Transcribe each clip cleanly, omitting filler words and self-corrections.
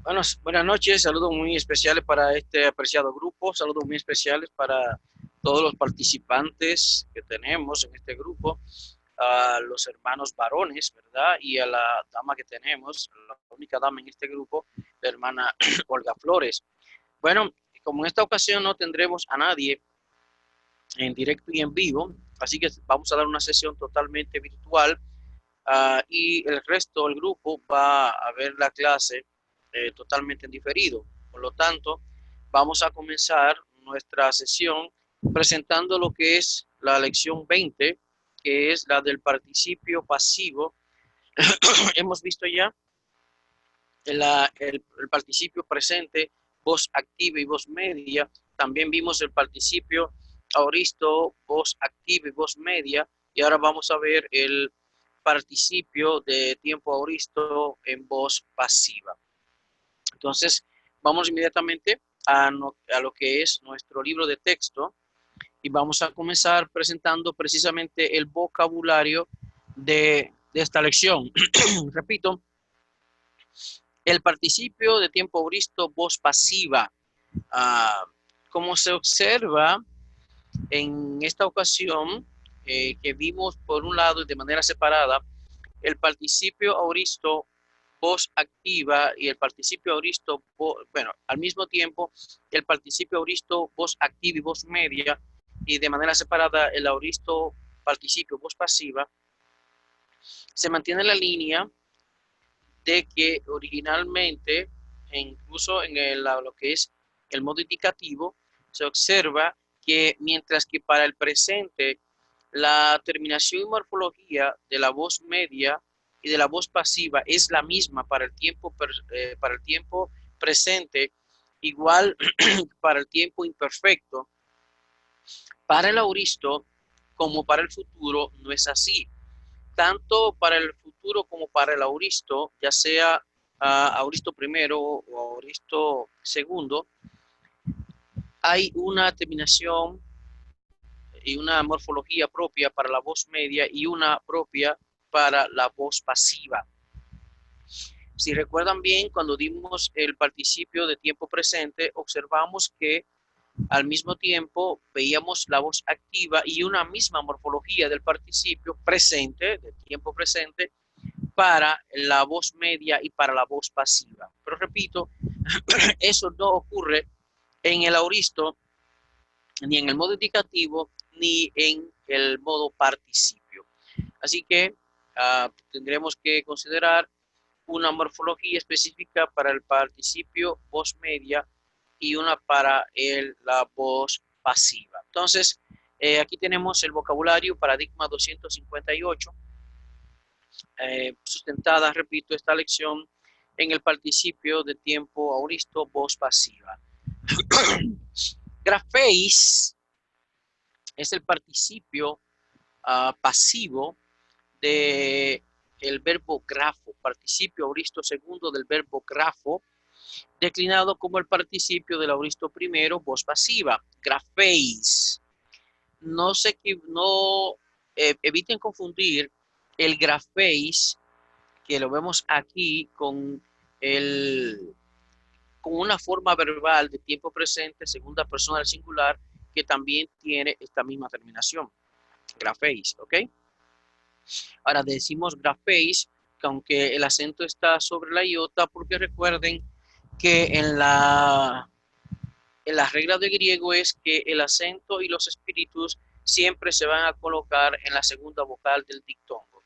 Buenas noches, saludos muy especiales para este apreciado grupo, saludos muy especiales para todos los participantes que tenemos en este grupo, a los hermanos varones, ¿verdad? Y a la dama que tenemos, la única dama en este grupo, la hermana Olga Flores. Bueno, como en esta ocasión no tendremos a nadie en directo y en vivo, así que vamos a dar una sesión totalmente virtual. Y el resto del grupo va a ver la clase totalmente en diferido. Por lo tanto, vamos a comenzar nuestra sesión presentando lo que es la lección 20, que es la del participio pasivo. Hemos visto ya el participio presente, voz activa y voz media. También vimos el participio aoristo, voz activa y voz media. Y ahora vamos a ver el participio de tiempo aoristo en voz pasiva. Entonces, vamos inmediatamente a lo que es nuestro libro de texto y vamos a comenzar presentando precisamente el vocabulario de esta lección. Repito, el participio de tiempo aoristo, voz pasiva. Como se observa en esta ocasión, que vimos por un lado y de manera separada, el participio aoristo, voz activa, y el participio aoristo, bueno, al mismo tiempo, el participio aoristo, voz activa y voz media, y de manera separada el aoristo, participio, voz pasiva, se mantiene la línea de que originalmente, e incluso en lo que es el modo indicativo, se observa que mientras que para el presente la terminación y morfología de la voz media y de la voz pasiva es la misma para el tiempo presente, igual para el tiempo imperfecto, para el auristo como para el futuro no es así. Tanto para el futuro como para el auristo, ya sea auristo primero o auristo segundo, hay una terminación y una morfología propia para la voz media y una propia para la voz pasiva. Si recuerdan bien, cuando dimos el participio de tiempo presente, observamos que al mismo tiempo veíamos la voz activa y una misma morfología del participio presente, del tiempo presente, para la voz media y para la voz pasiva. Pero repito, eso no ocurre en el auristo, ni en el modo indicativo, ni en el modo participio. Así que tendremos que considerar una morfología específica para el participio voz media y una para la voz pasiva. Entonces, aquí tenemos el vocabulario paradigma 258, sustentada, repito, esta lección en el participio de tiempo auristo, voz pasiva. Graféis es el participio pasivo de el verbo grafo, participio auristo segundo del verbo grafo, declinado como el participio del auristo primero, voz pasiva. Graféis. No eviten confundir el graféis, que lo vemos aquí con una forma verbal de tiempo presente, segunda persona del singular, que también tiene esta misma terminación. Graféis, ¿ok? Ahora decimos graféis, que aunque el acento está sobre la iota, porque recuerden que en la regla de griego es que el acento y los espíritus siempre se van a colocar en la segunda vocal del dictongo.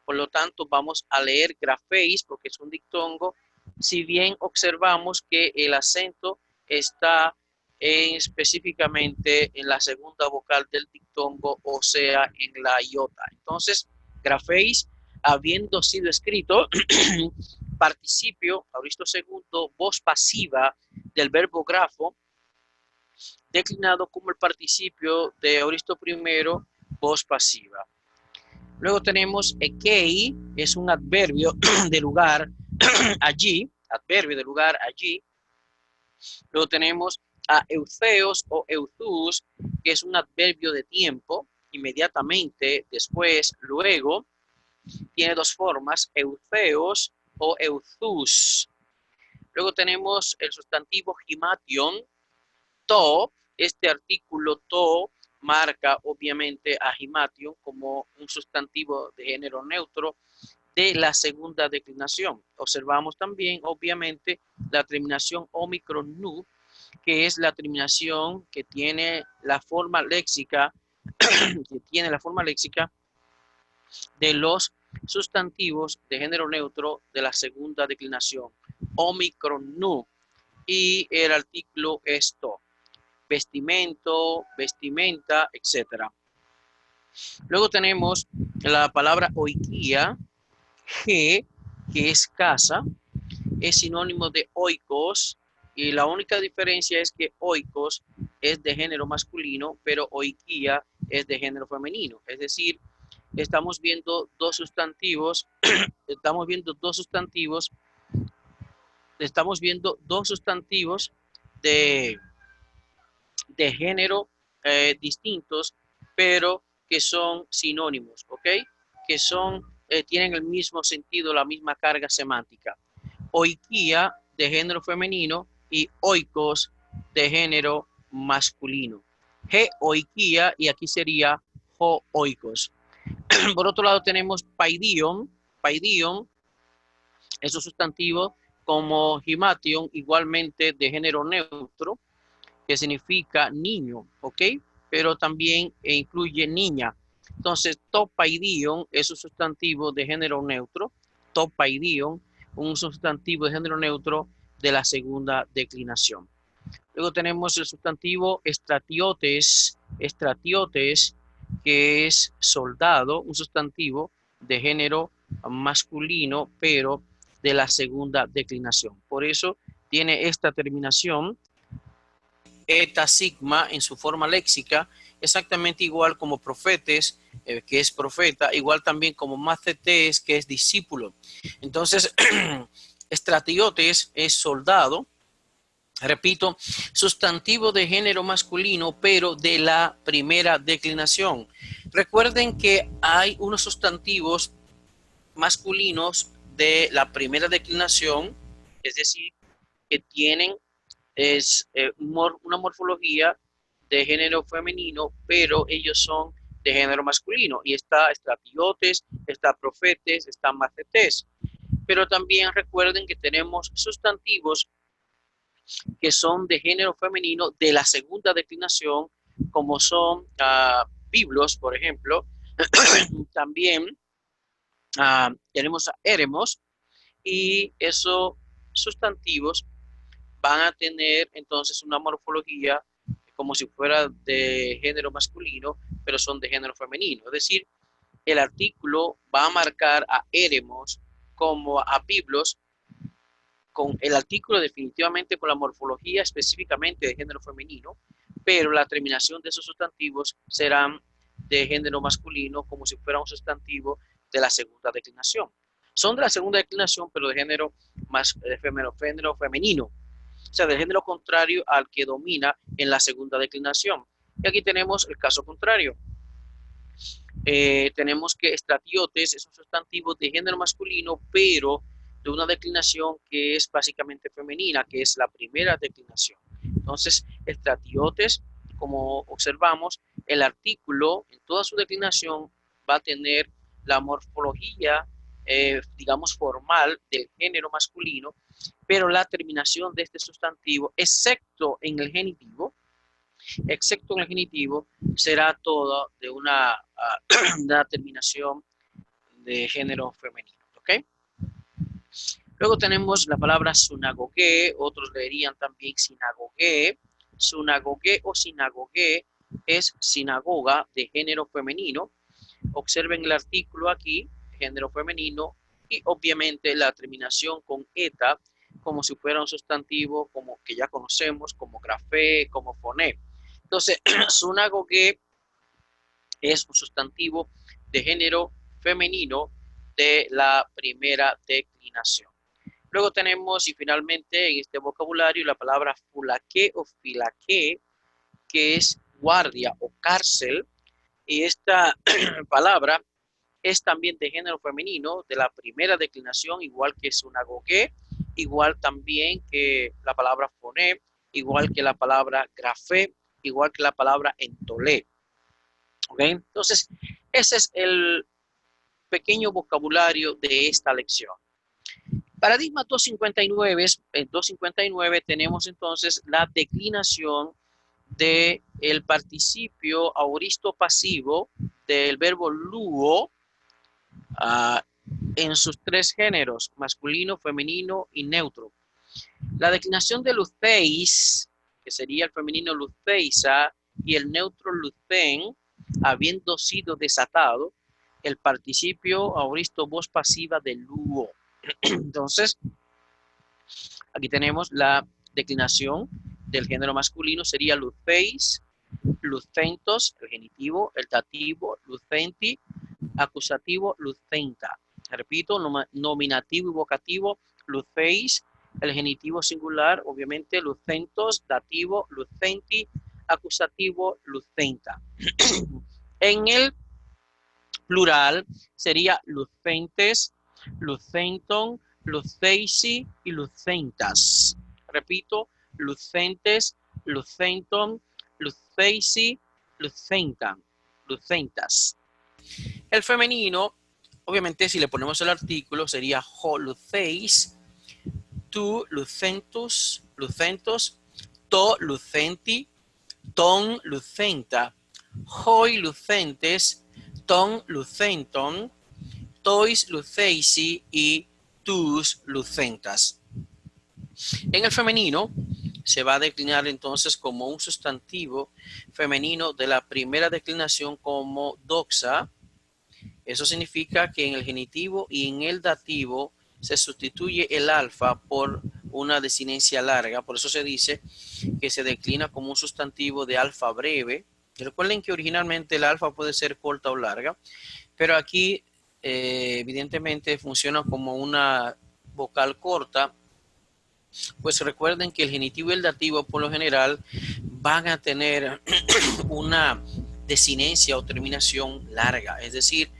Por lo tanto, vamos a leer graféis porque es un dictongo, si bien observamos que el acento está específicamente en la segunda vocal del dictongo, o sea, en la iota. Entonces, graféis, habiendo sido escrito, participio, auristo segundo, voz pasiva del verbo grafo, declinado como el participio de auristo primero, voz pasiva. Luego tenemos ekei, es un adverbio de lugar allí, adverbio de lugar allí. Luego tenemos a eutheos o euthus, que es un adverbio de tiempo, inmediatamente, después, luego. Tiene dos formas, eutheos o euthus. Luego tenemos el sustantivo himation, to. Este artículo to marca obviamente a himation como un sustantivo de género neutro de la segunda declinación. Observamos también obviamente la terminación omicron nu, que es la terminación que tiene la forma léxica de los sustantivos de género neutro de la segunda declinación, omicron nu, y el artículo esto, vestimento, vestimenta, etc. Luego tenemos la palabra oikia, que es casa, es sinónimo de oikos, y la única diferencia es que oikos es de género masculino, pero oikia es de género femenino. Es decir, estamos viendo dos sustantivos, de, de género distintos, pero que son sinónimos, ¿ok? Que tienen el mismo sentido, la misma carga semántica. Oikia de género femenino y oikos de género masculino. He oikia y aquí sería ho oikos. Por otro lado tenemos paidion. Paidion es un sustantivo como himation, igualmente de género neutro, que significa niño, ¿ok? Pero también incluye niña. Entonces, topaidion es un sustantivo de género neutro. Topaidion, un sustantivo de género neutro de la segunda declinación. Luego tenemos el sustantivo estratiotes. Estratiotes, que es soldado, un sustantivo de género masculino, pero de la segunda declinación. Por eso tiene esta terminación eta sigma en su forma léxica, exactamente igual como profetes, que es profeta, igual también como macetes, que es discípulo. Entonces, estratiotes es soldado, repito, sustantivo de género masculino, pero de la primera declinación. Recuerden que hay unos sustantivos masculinos de la primera declinación, es decir, que tienen una morfología de género femenino, pero ellos son de género masculino. Y está estratiotes, está profetes, está macetes. Pero también recuerden que tenemos sustantivos que son de género femenino de la segunda declinación, como son biblos, por ejemplo. También tenemos a éremos, y esos sustantivos van a tener entonces una morfología como si fuera de género masculino, pero son de género femenino. Es decir, el artículo va a marcar a éremos como a biblos, con el artículo definitivamente con la morfología específicamente de género femenino, pero la terminación de esos sustantivos serán de género masculino como si fuera un sustantivo de la segunda declinación. Son de la segunda declinación, pero de género género femenino, o sea, del género contrario al que domina en la segunda declinación. Y aquí tenemos el caso contrario. Tenemos que estratiotes es un sustantivo de género masculino, pero de una declinación que es básicamente femenina, que es la primera declinación. Entonces, estratiotes, como observamos, el artículo en toda su declinación va a tener la morfología, digamos, formal del género masculino, pero la terminación de este sustantivo, excepto en el genitivo, será todo de una terminación de género femenino. ¿Ok? Luego tenemos la palabra sunagogué, otros leerían también sinagogué. Sunagogué o sinagogué es sinagoga de género femenino. Observen el artículo aquí, género femenino, y obviamente la terminación con eta, como si fuera un sustantivo como que ya conocemos, como grafé, como foné. Entonces, sunagogué es un sustantivo de género femenino de la primera declinación. Luego tenemos, y finalmente en este vocabulario, la palabra fulaqué o filaqué, que es guardia o cárcel. Y esta palabra es también de género femenino, de la primera declinación, igual que sunagogué, igual también que la palabra foné, igual que la palabra grafé, igual que la palabra entolé. ¿Ok? Entonces, ese es el pequeño vocabulario de esta lección. Paradigma 259, en 259 tenemos entonces la declinación del participio aoristo pasivo del verbo luo en sus tres géneros, masculino, femenino y neutro. La declinación de luceis, que sería el femenino luceisa, y el neutro lucen, habiendo sido desatado, el participio aoristo voz pasiva de luo. Entonces, aquí tenemos la declinación del género masculino, sería luceis, lucentos, el genitivo, el dativo, lucenti, acusativo, lucenta. Repito, nominativo y vocativo, luceis, el genitivo singular, obviamente, lucentos, dativo, lucenti, acusativo, lucenta. En el plural sería lucentes, lucenton, luceisi y lucentas. Repito, lucentes, lucenton, luceisi, lucentan, lucentas. El femenino, obviamente, si le ponemos el artículo, sería ho luceis, tu lucentus, lucentos, to lucenti, ton lucenta, hoi lucentes, ton lucenton, tois luceisi y tus lucentas. En el femenino se va a declinar entonces como un sustantivo femenino de la primera declinación como doxa. Eso significa que en el genitivo y en el dativo se sustituye el alfa por una desinencia larga. Por eso se dice que se declina como un sustantivo de alfa breve. Recuerden que originalmente el alfa puede ser corta o larga, pero aquí evidentemente funciona como una vocal corta. Pues recuerden que el genitivo y el dativo por lo general van a tener una desinencia o terminación larga. Es decir,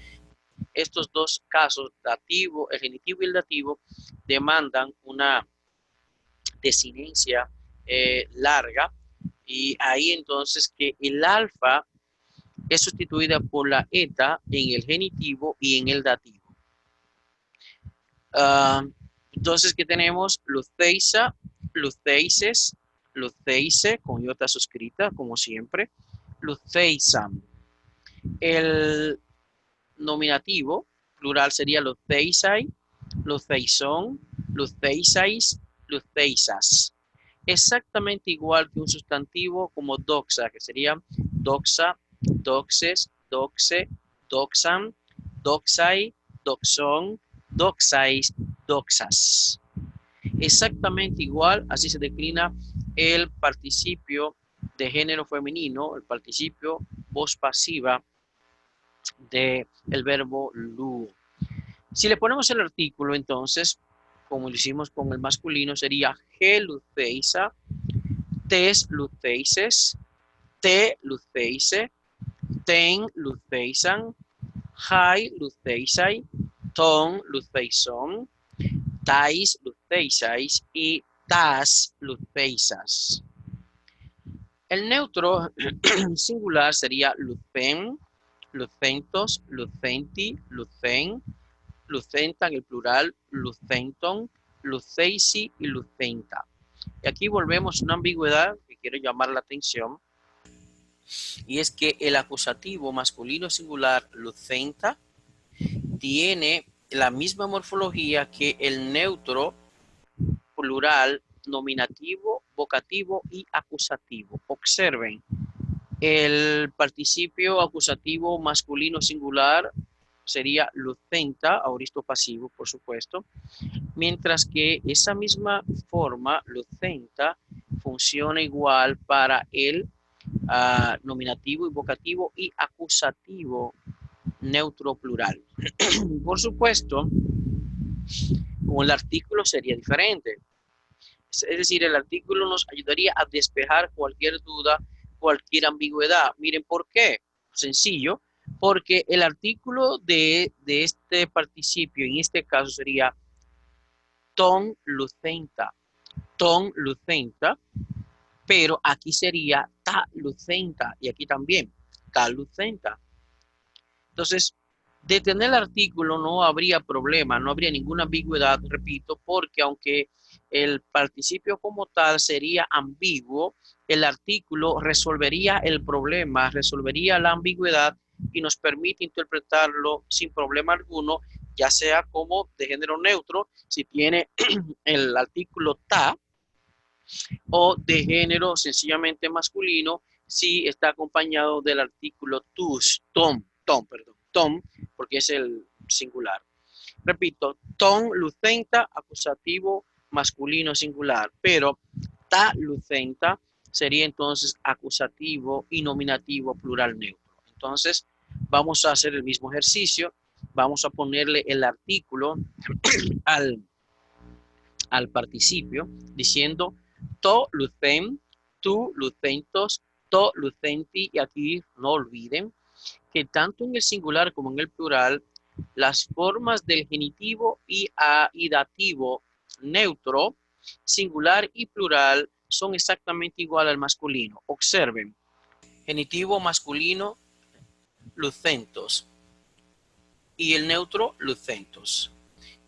estos dos casos, dativo, el genitivo y el dativo, demandan una desinencia larga, y ahí entonces que el alfa es sustituida por la eta en el genitivo y en el dativo. Entonces, ¿qué tenemos? Luceisa, luceises, luceise, con iota suscrita, como siempre, luceisam. El nominativo plural sería luceisai, luceison, luceisais, luceisas. Exactamente igual que un sustantivo como doxa, que sería doxa, doxes, doxe, doxam, doxai, doxon, doxais, doxas. Exactamente igual, así se declina el participio de género femenino, el participio voz pasiva del verbo lu. Si le ponemos el artículo, entonces, como lo hicimos con el masculino, sería G luceisa, tes luceises, te luceise, ten luceisan, hai luceisai, ton luceison, tais luceisais y tas luceisas. El neutro singular sería lucen, lucentos, lucenti, lucen, lucentan, el plural, lucenton, luceisi y lucenta. Y aquí volvemos a una ambigüedad que quiero llamar la atención, y es que el acusativo masculino singular lucenta tiene la misma morfología que el neutro plural nominativo, vocativo y acusativo. Observen, el participio acusativo masculino singular sería lucenta, aoristo pasivo, por supuesto, mientras que esa misma forma, lucenta, funciona igual para el nominativo y vocativo y acusativo neutro plural. Por supuesto, con el artículo sería diferente. Es decir, el artículo nos ayudaría a despejar cualquier duda, cualquier ambigüedad. Miren, ¿por qué? Sencillo, porque el artículo de este participio, en este caso sería ton lucenta, pero aquí sería ta lucenta y aquí también ta lucenta. Entonces, de tener el artículo no habría problema, no habría ninguna ambigüedad, repito, porque aunque el participio como tal sería ambiguo, el artículo resolvería el problema, resolvería la ambigüedad y nos permite interpretarlo sin problema alguno, ya sea como de género neutro, si tiene el artículo ta, o de género sencillamente masculino, si está acompañado del artículo tus, tom, porque es el singular. Repito, ton lucenta, acusativo masculino singular, pero ta lucenta sería entonces acusativo y nominativo plural neutro. Entonces, vamos a hacer el mismo ejercicio. Vamos a ponerle el artículo al participio diciendo to lucem, tu lucentos, to lucenti, y aquí no olviden que tanto en el singular como en el plural, las formas del genitivo y dativo neutro, singular y plural son exactamente igual al masculino. Observen, genitivo masculino, lucentos, y el neutro, lucentos.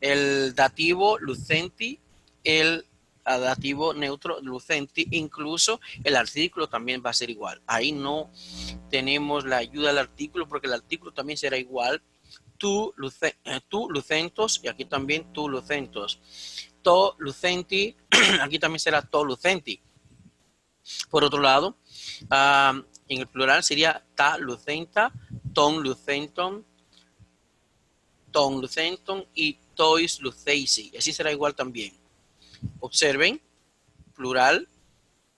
El dativo, lucenti, el dativo neutro, lucenti, incluso el artículo también va a ser igual. Ahí no tenemos la ayuda del artículo porque el artículo también será igual. Tu lucentos, y aquí también tu lucentos. To lucenti, aquí también será to lucenti. Por otro lado, en el plural sería ta lucenta, ton lucenton y tois luceisi. Así será igual también. Observen, plural,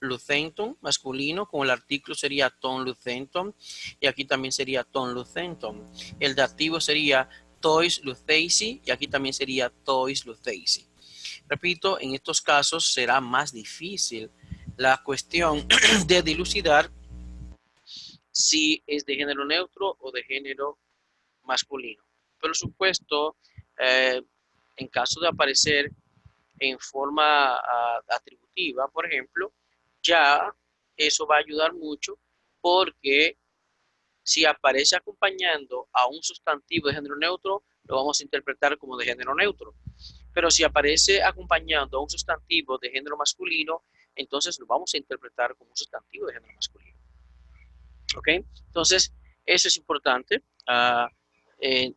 lucentum, masculino, con el artículo sería ton lucentum, y aquí también sería ton lucentum. El dativo sería tois luceisi, y aquí también sería tois luceisi. Repito, en estos casos será más difícil la cuestión de dilucidar si es de género neutro o de género masculino. Por supuesto, en caso de aparecer en forma atributiva, por ejemplo, ya eso va a ayudar mucho porque si aparece acompañando a un sustantivo de género neutro, lo vamos a interpretar como de género neutro. Pero si aparece acompañando a un sustantivo de género masculino, entonces lo vamos a interpretar como un sustantivo de género masculino. ¿Ok? Entonces, eso es importante.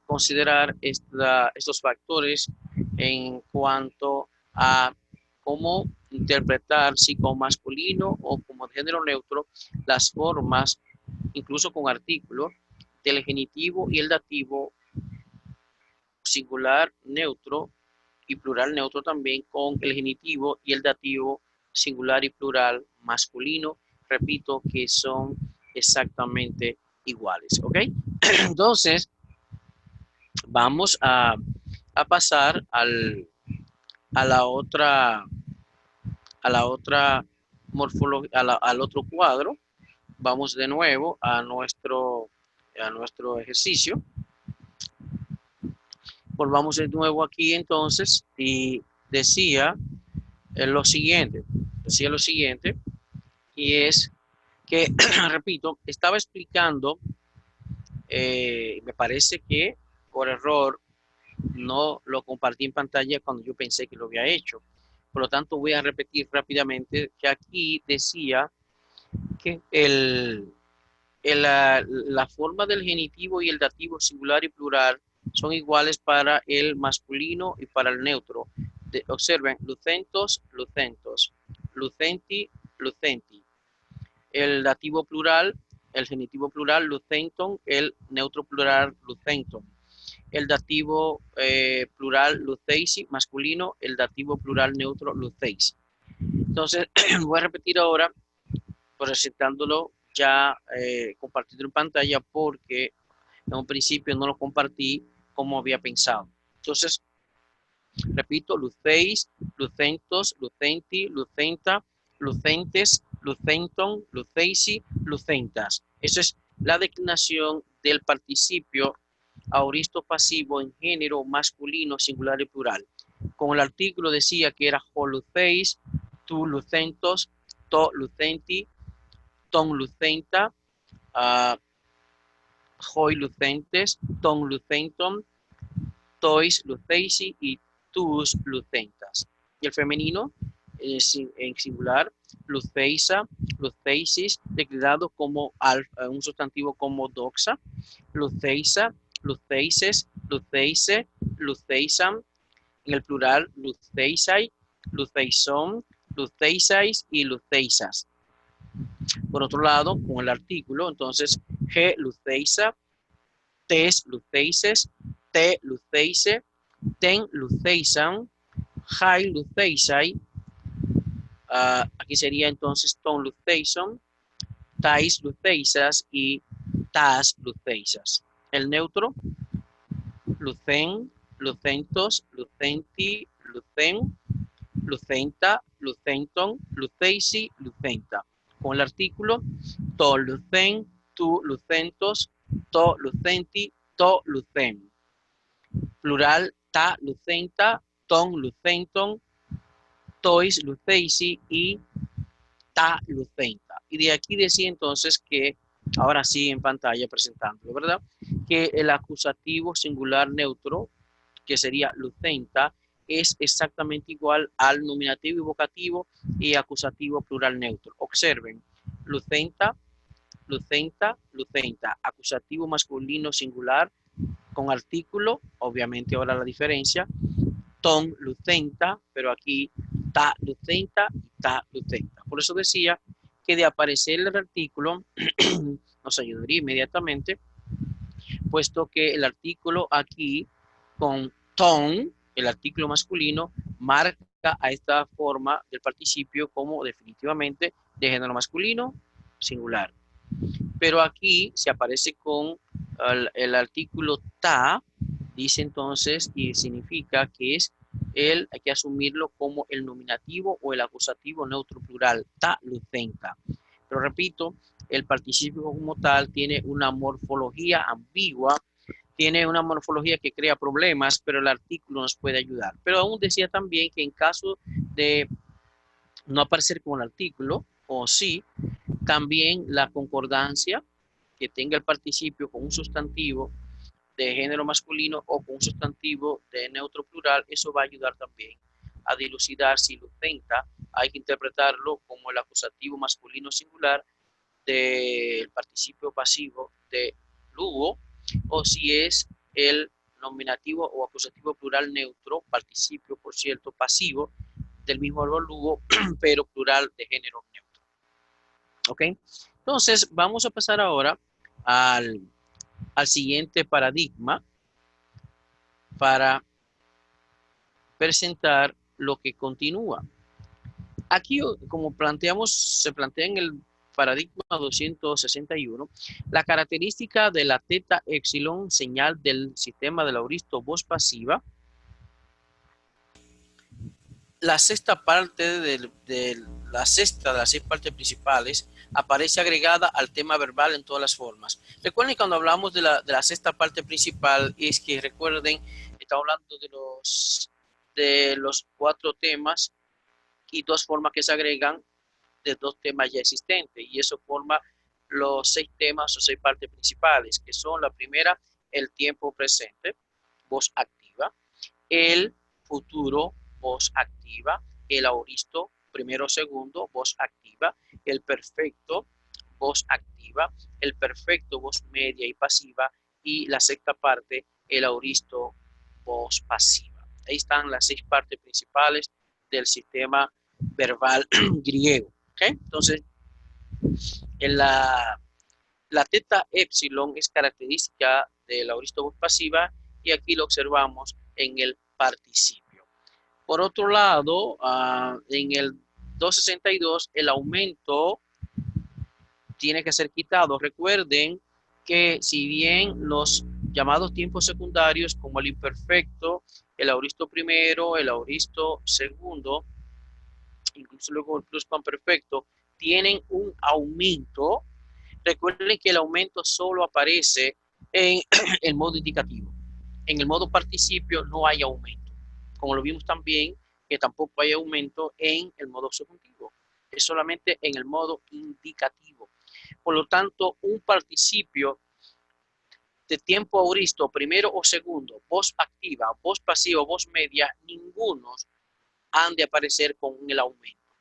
Considerar estos factores en cuanto a cómo interpretar si como masculino o como género neutro las formas, incluso con artículo, del genitivo y el dativo singular neutro y plural neutro también con el genitivo y el dativo singular y plural masculino. Repito que son exactamente iguales. ¿Ok? Entonces, vamos a pasar a la otra morfología, al otro cuadro. Vamos de nuevo a nuestro ejercicio. Volvamos de nuevo aquí entonces y decía lo siguiente, y es que, repito, estaba explicando, me parece que por error no lo compartí en pantalla cuando yo pensé que lo había hecho. Por lo tanto, voy a repetir rápidamente que aquí decía que la forma del genitivo y el dativo singular y plural son iguales para el masculino y para el neutro. Observen, lucentos, lucentos, lucenti, lucenti. El dativo plural, el genitivo plural, lucenton, el neutro plural, lucenton. El dativo plural, luceisi, masculino, el dativo plural neutro, luceisi. Entonces, voy a repetir ahora, presentándolo ya compartido en pantalla, porque en un principio no lo compartí como había pensado. Entonces, repito, luceis, lucentos, lucenti, lucenta, lucentes, lucenton, luceisi, lucentas. Esa es la declinación del participio aoristo pasivo en género masculino, singular y plural. Con el artículo decía que era ho lucéis, tu lucentos, to lucenti, ton lucenta, hoi lucentes, ton lucentum, tois luceisi y tus lucentas. Y el femenino en singular, luceisa, luceisis, declinado como un sustantivo como doxa, luceisa, luceises, luceice, luceisam, en el plural, luceisai, luceison, luceisais y luceisas. Por otro lado, con el artículo, entonces, G luceisa, tes luceises, te luceice, ten luceisan, jai luceisai, aquí sería entonces ton luceison, tais luceisas y tas luceisas. El neutro, lucen, lucentos, lucenti, lucen, lucenta, lucenton, luceisi, lucenta. Con el artículo, to lucen, tu lucentos, to lucenti, to lucen. Plural, ta lucenta, ton lucenton, tois luceisi y ta lucenta. Y de aquí decía entonces que, ahora sí en pantalla presentándolo, ¿verdad? Que el acusativo singular neutro, que sería lucenta, es exactamente igual al nominativo y vocativo y acusativo plural neutro. Observen, lucenta, lucenta, lucenta, acusativo masculino singular con artículo, obviamente ahora la diferencia, ton lucenta, pero aquí ta lucenta y ta lucenta. Por eso decía que de aparecer el artículo nos ayudaría inmediatamente, puesto que el artículo aquí con ton, el artículo masculino, marca a esta forma del participio como definitivamente de género masculino singular. Pero aquí se aparece con el artículo ta, dice entonces y significa que es hay que asumirlo como el nominativo o el acusativo neutro plural, ta lucenta. Pero repito, el participio como tal tiene una morfología ambigua, tiene una morfología que crea problemas, pero el artículo nos puede ayudar. Pero aún decía también que en caso de no aparecer con el artículo, o sí, también la concordancia que tenga el participio con un sustantivo de género masculino o con un sustantivo de neutro plural, eso va a ayudar también a dilucidar si lucenta hay que interpretarlo como el acusativo masculino singular del participio pasivo de lugo o si es el nominativo o acusativo plural neutro, participio, por cierto, pasivo del mismo verbo lugo, pero plural de género neutro. ¿Ok? Entonces, vamos a pasar ahora al siguiente paradigma para presentar lo que continúa. Aquí, como se plantea en el paradigma 261, la característica de la teta epsilon, señal del sistema del auristo voz pasiva, la sexta parte de las 6 partes principales aparece agregada al tema verbal en todas las formas. Recuerden que cuando hablamos de la sexta parte principal, es que recuerden, estamos hablando de los 4 temas y 2 formas que se agregan de 2 temas ya existentes, y eso forma los 6 temas o 6 partes principales, que son la primera, el tiempo presente, voz activa, el futuro, voz activa, el aoristo, primero, segundo, voz activa, el perfecto, voz activa, el perfecto, voz media y pasiva, y la sexta parte, el aoristo, voz pasiva. Ahí están las 6 partes principales del sistema verbal griego. ¿Okay? Entonces, en la teta epsilon es característica de la aoristo voz pasiva y aquí lo observamos en el participio. Por otro lado, en el 262 el aumento tiene que ser quitado. Recuerden que si bien los llamados tiempos secundarios como el imperfecto, el aoristo primero, el aoristo segundo, incluso luego el pluscuamperfecto, tienen un aumento. Recuerden que el aumento solo aparece en el modo indicativo. En el modo participio no hay aumento. como lo vimos también, que tampoco hay aumento en el modo subjuntivo. Es solamente en el modo indicativo. Por lo tanto, un participio de tiempo auristo, primero o segundo, voz activa, voz pasiva, voz media, ninguno han de aparecer con el aumento.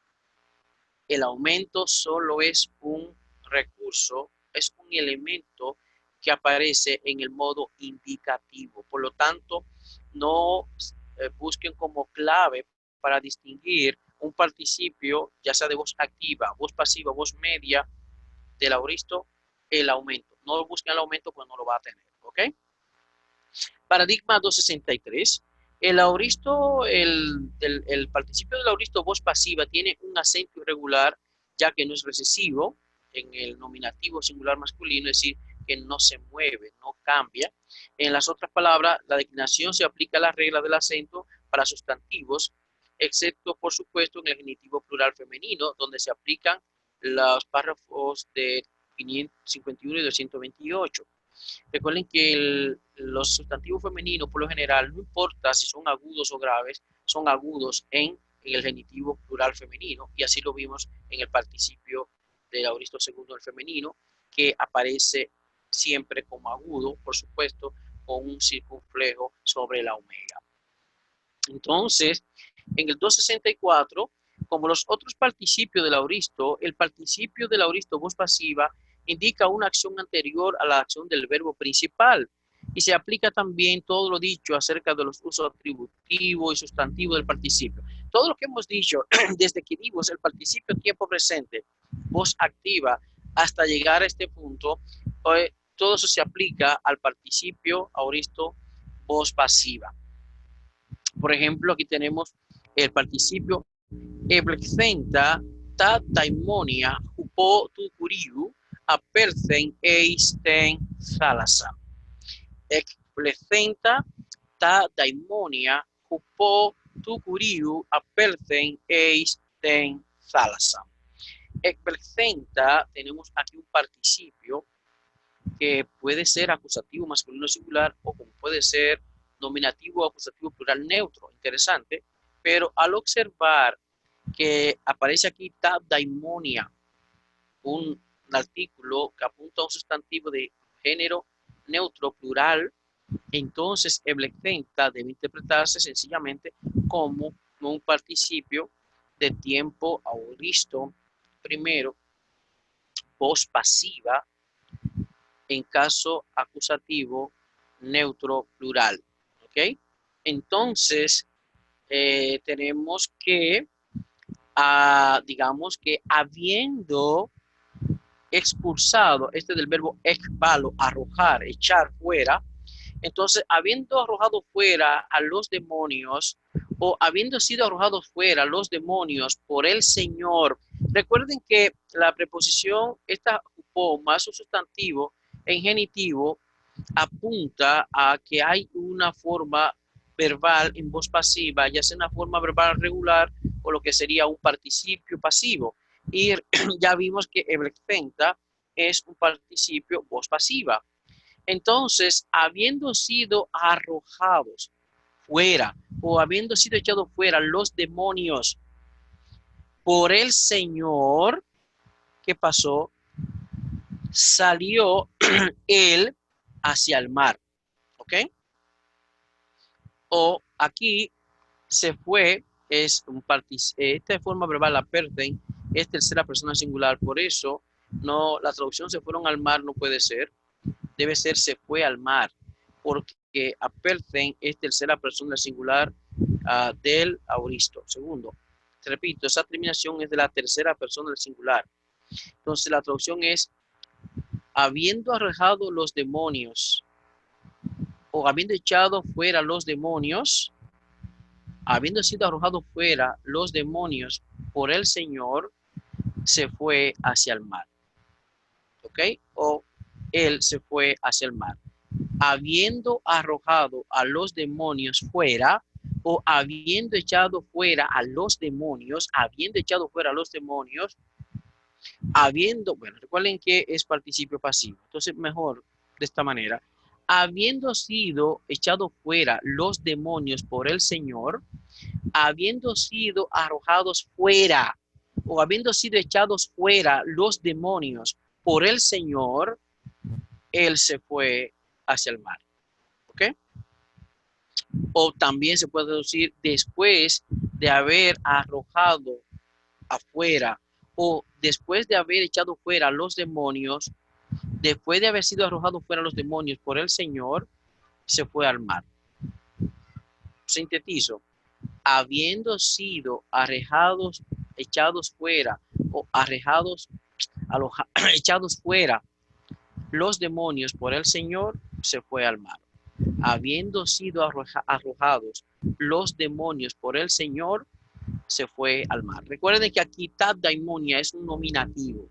El aumento solo es un recurso, es un elemento que aparece en el modo indicativo. Por lo tanto, no busquen como clave para distinguir un participio, ya sea de voz activa, voz pasiva, voz media, del auristo, el aumento. No lo busquen el aumento, pues no lo va a tener. ¿Ok? Paradigma 263. El auristo, el participio del auristo voz pasiva tiene un acento irregular, ya que no es recesivo en el nominativo singular masculino, es decir, que no se mueve, no cambia. En las otras palabras, la declinación se aplica a la regla del acento para sustantivos, excepto, por supuesto, en el genitivo plural femenino, donde se aplican los párrafos de 551 y 228. Recuerden que los sustantivos femeninos, por lo general, no importa si son agudos o graves, son agudos en el genitivo plural femenino, y así lo vimos en el participio del auristo segundo del femenino, que aparece siempre como agudo, por supuesto, con un circunflejo sobre la omega. Entonces, en el 264, como los otros participios del auristo, el participio del auristo voz pasiva indica una acción anterior a la acción del verbo principal y se aplica también todo lo dicho acerca de los usos atributivos y sustantivos del participio. Todo lo que hemos dicho desde que vimos el participio tiempo presente, voz activa, hasta llegar a este punto, todo eso se aplica al participio auristo voz pasiva. Por ejemplo, aquí tenemos el participio eblexenta ta daimonia hupo tu curiu apercen eisten thalassa. Eblexenta ta daimonia hupo tu curiu apercen eisten thalassa. Eblexenta, tenemos aquí un participio que puede ser acusativo masculino singular o como puede ser nominativo o acusativo plural neutro. Interesante. Pero al observar que aparece aquí ta daimonia, un artículo que apunta a un sustantivo de género neutro plural, entonces eblexenta debe interpretarse sencillamente como un participio de tiempo auristo primero, voz pasiva, en caso acusativo neutro plural. ¿Ok? Entonces, tenemos que, digamos que habiendo expulsado, este del verbo ekbalo, arrojar, echar fuera, entonces habiendo arrojado fuera a los demonios o habiendo sido arrojados fuera los demonios por el Señor, recuerden que la preposición esta más un sustantivo en genitivo apunta a que hay una forma verbal en voz pasiva, ya sea una forma verbal regular o lo que sería un participio pasivo. Y ya vimos que eblexenta es un participio voz pasiva. Entonces, habiendo sido arrojados fuera o habiendo sido echados fuera los demonios por el Señor, ¿qué pasó? Salió él hacia el mar. ¿Ok? O aquí se fue, es un esta forma verbal, la perden, es tercera persona singular, por eso no, la traducción se fueron al mar no puede ser, debe ser se fue al mar, porque aperten es tercera persona singular del auristo. Segundo, te repito, esa terminación es de la tercera persona del singular. Entonces la traducción es habiendo arrojado los demonios o habiendo echado fuera los demonios, habiendo sido arrojado fuera los demonios por el Señor, se fue hacia el mar. ¿Ok? O él se fue hacia el mar. Habiendo arrojado a los demonios fuera, o habiendo echado fuera a los demonios, habiendo echado fuera a los demonios, habiendo, bueno, recuerden que es participio pasivo. Entonces, mejor de esta manera, habiendo sido echados fuera los demonios por el Señor, habiendo sido arrojados fuera o habiendo sido echados fuera los demonios por el Señor, él se fue hacia el mar. ¿Ok? O también se puede decir después de haber arrojado afuera o después de haber echado fuera los demonios, después de haber sido arrojado fuera los demonios por el Señor, se fue al mar. Sintetizo, habiendo sido arrejados, echados fuera o arrejados, echados fuera los demonios por el Señor, se fue al mar. Habiendo sido arrojados los demonios por el Señor, se fue al mar. Recuerden que aquí tad daimonia es un nominativo,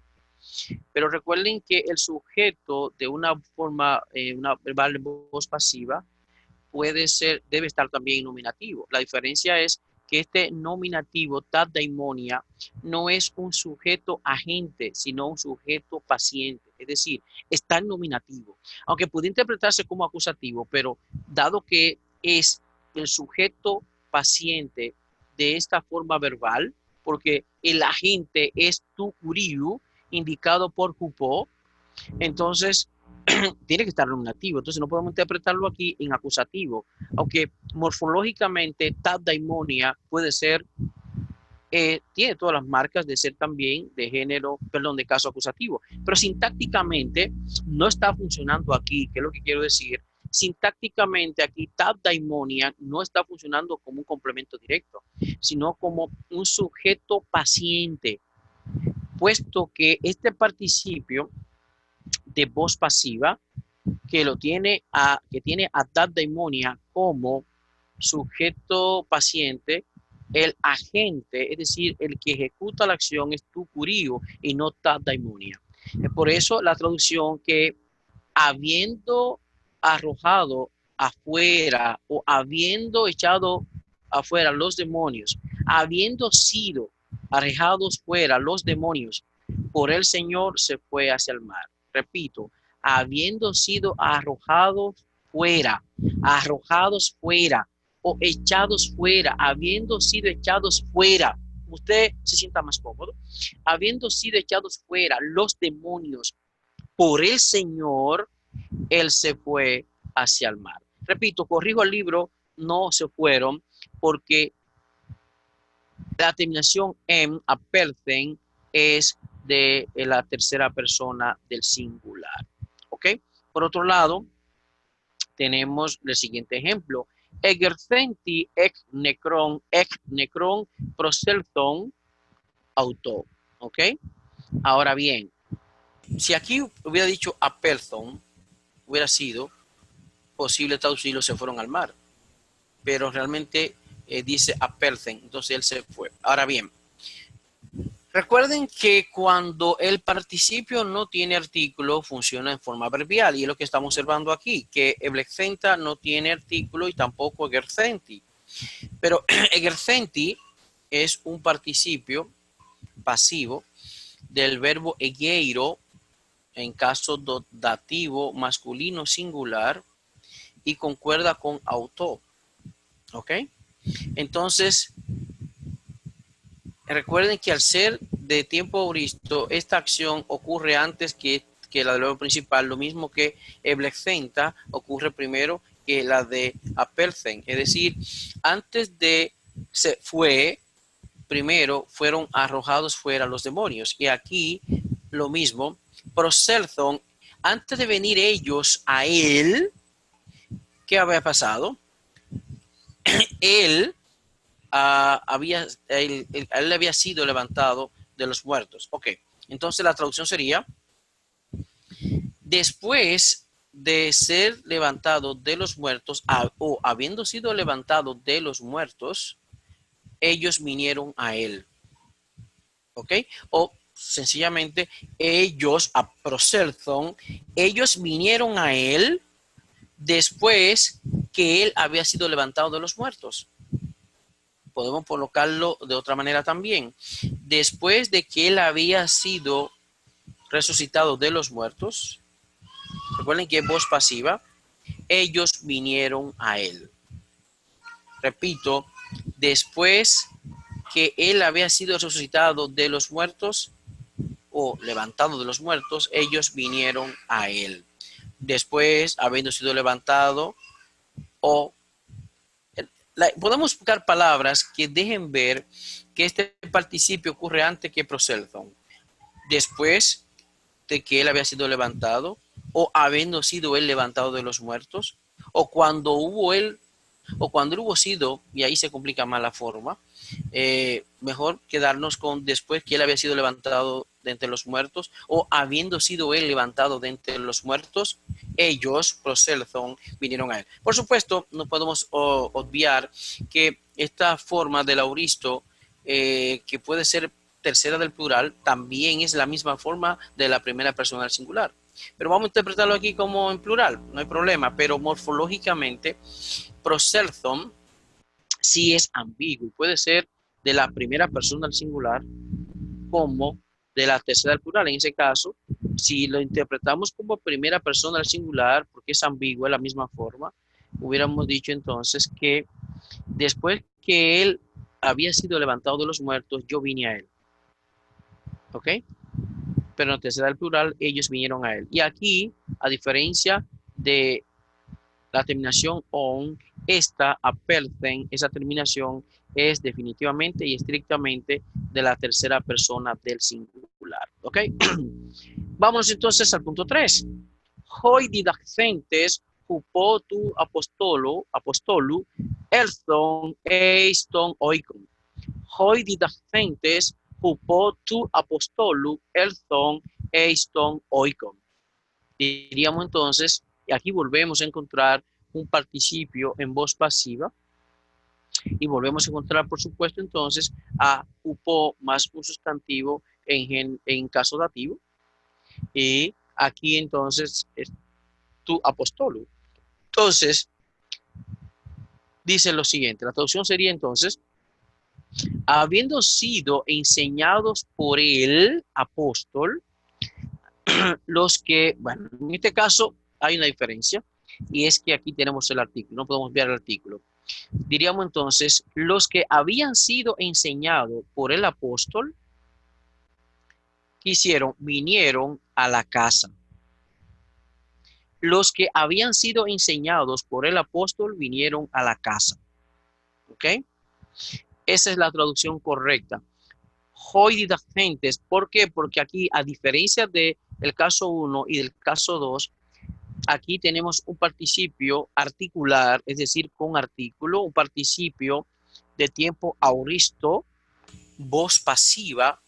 pero recuerden que el sujeto de una forma, una verbal de voz pasiva, debe estar también en nominativo. La diferencia es que este nominativo, tad daimonia, no es un sujeto agente, sino un sujeto paciente. Es decir, está en nominativo. Aunque puede interpretarse como acusativo, pero dado que es el sujeto paciente de esta forma verbal, porque el agente es tu curiu, indicado por Jupo, entonces tiene que estar nominativo. Entonces no podemos interpretarlo aquí en acusativo, aunque morfológicamente tad daimonia puede ser, tiene todas las marcas de ser también de género, perdón, de caso acusativo, pero sintácticamente no está funcionando aquí. ¿Qué es lo que quiero decir? Sintácticamente aquí tad daimonia no está funcionando como un complemento directo, sino como un sujeto paciente, puesto que este participio de voz pasiva que tiene a tad daimonia como sujeto paciente, el agente, es decir, el que ejecuta la acción es tu curío y no tad daimonia. Por eso la traducción que habiendo arrojado afuera o habiendo echado afuera los demonios, habiendo sido arrojados fuera los demonios por el Señor, se fue hacia el mar. Repito, habiendo sido arrojados fuera o echados fuera, habiendo sido echados fuera, usted se sienta más cómodo, habiendo sido echados fuera los demonios por el Señor, él se fue hacia el mar. Repito, corrijo el libro, no se fueron, porque la terminación en apelthen es de la tercera persona del singular. ¿Ok? Por otro lado, tenemos el siguiente ejemplo. Egercenti ek necron proselton auto. ¿Ok? Ahora bien, si aquí hubiera dicho apelthon, hubiera sido posible traducirlo, se fueron al mar. Pero realmente dice apelthen, entonces él se fue. Ahora bien, recuerden que cuando el participio no tiene artículo, funciona en forma verbial, y es lo que estamos observando aquí, que eblexenta no tiene artículo y tampoco egercenti. Pero egercenti es un participio pasivo del verbo egeiro en caso dativo masculino singular y concuerda con auto. ¿Ok? Entonces, recuerden que al ser de tiempo auristo, esta acción ocurre antes que la del verbo principal, lo mismo que eblexenta ocurre primero que la de apelthen. Es decir, antes de se fue, primero fueron arrojados fuera los demonios. Y aquí lo mismo, proselthon, antes de venir ellos a él, ¿qué había pasado? Él él había sido levantado de los muertos. Ok, entonces la traducción sería, después de ser levantado de los muertos o habiendo sido levantado de los muertos, ellos vinieron a él. Ok, o sencillamente ellos, a proselthon, ellos vinieron a él después que él había sido levantado de los muertos. Podemos colocarlo de otra manera también. Después de que él había sido resucitado de los muertos, recuerden que es voz pasiva, ellos vinieron a él. Repito, después que él había sido resucitado de los muertos o levantado de los muertos, ellos vinieron a él. Después, habiendo sido levantado, o podemos buscar palabras que dejen ver que este participio ocurre antes que proselthon. Después de que él había sido levantado, o habiendo sido él levantado de los muertos, o cuando él hubo sido, y ahí se complica más la forma, mejor quedarnos con después que él había sido levantado de entre los muertos, o habiendo sido él levantado de entre los muertos, ellos, proselthon, vinieron a él. Por supuesto, no podemos obviar que esta forma del auristo, que puede ser tercera del plural, también es la misma forma de la primera persona del singular. Pero vamos a interpretarlo aquí como en plural, no hay problema, pero morfológicamente proselthon sí es ambiguo y puede ser de la primera persona del singular como de la tercera del plural. En ese caso, si lo interpretamos como primera persona del singular, porque es ambiguo de la misma forma, hubiéramos dicho entonces que después que él había sido levantado de los muertos, yo vine a él. ¿Ok? Pero en la tercera del plural, ellos vinieron a él. Y aquí, a diferencia de la terminación on, esta aperten, esa terminación es definitivamente y estrictamente de la tercera persona del singular. ¿Ok? Vamos entonces al punto 3. Hoi didacentes hupotu apostolu elthon eiston oikon. Hoi didacentes hupotu apostolu elthon eiston oikon. Diríamos entonces, y aquí volvemos a encontrar un participio en voz pasiva y volvemos a encontrar, por supuesto, entonces a upo más un sustantivo en caso dativo, y aquí entonces es tu apostolo. Entonces, dice lo siguiente, la traducción sería entonces, habiendo sido enseñados por el apóstol, los que, bueno, en este caso hay una diferencia, y es que aquí tenemos el artículo, no podemos ver el artículo. Diríamos entonces, los que habían sido enseñados por el apóstol, ¿qué hicieron? Vinieron a la casa. Los que habían sido enseñados por el apóstol vinieron a la casa. ¿Ok? Esa es la traducción correcta. Hoi didacentes, ¿por qué? Porque aquí, a diferencia del caso 1 y del caso 2, aquí tenemos un participio articular, es decir, con artículo, un participio de tiempo auristo, voz pasiva,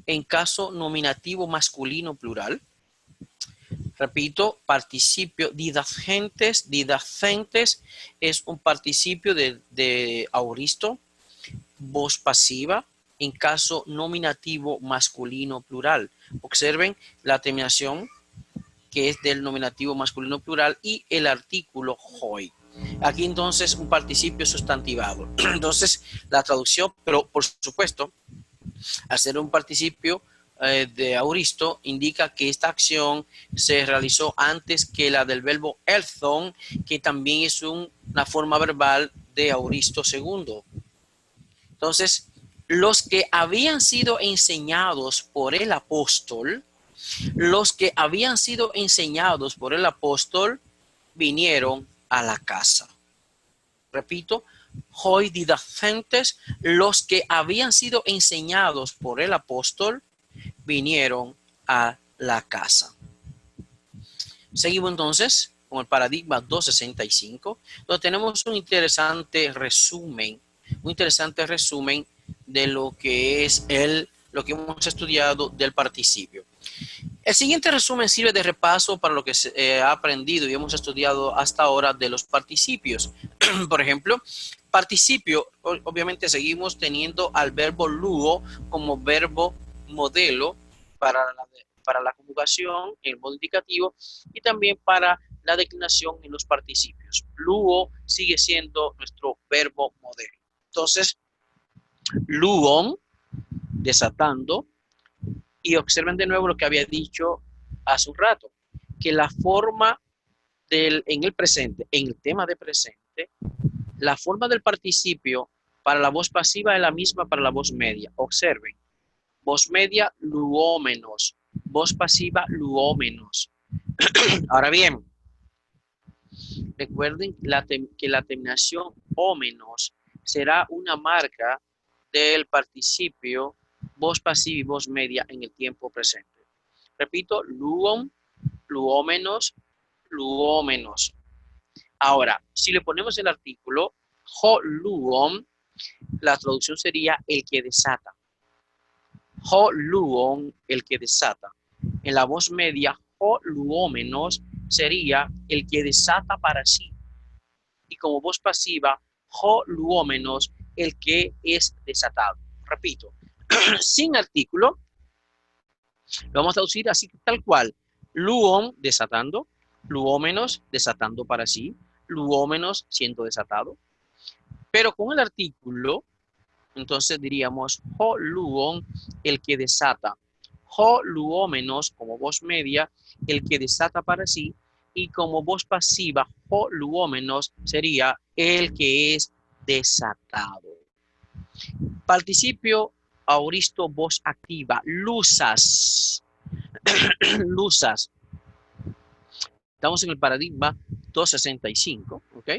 en caso nominativo masculino plural. Repito, participio didacentes. Didacentes es un participio de auristo, voz pasiva, en caso nominativo masculino plural. Observen la terminación que es del nominativo masculino plural y el artículo hoi. Aquí entonces un participio sustantivado. Entonces la traducción, pero por supuesto, al ser un participio de auristo, indica que esta acción se realizó antes que la del verbo elthon, que también es una forma verbal de auristo segundo. Entonces, los que habían sido enseñados por el apóstol, vinieron a la casa. Repito, hoi didacentes, los que habían sido enseñados por el apóstol, vinieron a la casa. Seguimos entonces con el paradigma 265, donde tenemos un interesante resumen de lo que es lo que hemos estudiado del participio. El siguiente resumen sirve de repaso para lo que se ha aprendido y hemos estudiado hasta ahora de los participios. Por ejemplo, participio, obviamente seguimos teniendo al verbo luo como verbo modelo para la conjugación en el modo indicativo y también para la declinación en los participios. Luo sigue siendo nuestro verbo modelo. Entonces, luon, desatando, y observen de nuevo lo que había dicho hace un rato, que la forma en el presente, en el tema de presente, la forma del participio para la voz pasiva es la misma para la voz media. Observen, voz media, luómenos, voz pasiva, luómenos. Ahora bien, recuerden que la terminación ómenos será una marca del participio voz pasiva y voz media en el tiempo presente. Repito, luom, luómenos, luómenos. Ahora, si le ponemos el artículo ho luom, la traducción sería el que desata. Ho luom, el que desata. En la voz media, ho luómenos sería el que desata para sí. Y como voz pasiva, ho luómenos, el que es desatado. Repito, sin artículo, lo vamos a traducir así tal cual. Luom, desatando. Luómenos, desatando para sí. Luómenos, siendo desatado. Pero con el artículo, entonces diríamos ho luon, el que desata. Ho luómenos, como voz media, el que desata para sí. Y como voz pasiva, ho luómenos sería el que es desatado. Participio auristo, voz activa. Lusas. Lusas. Estamos en el paradigma 265, ¿ok?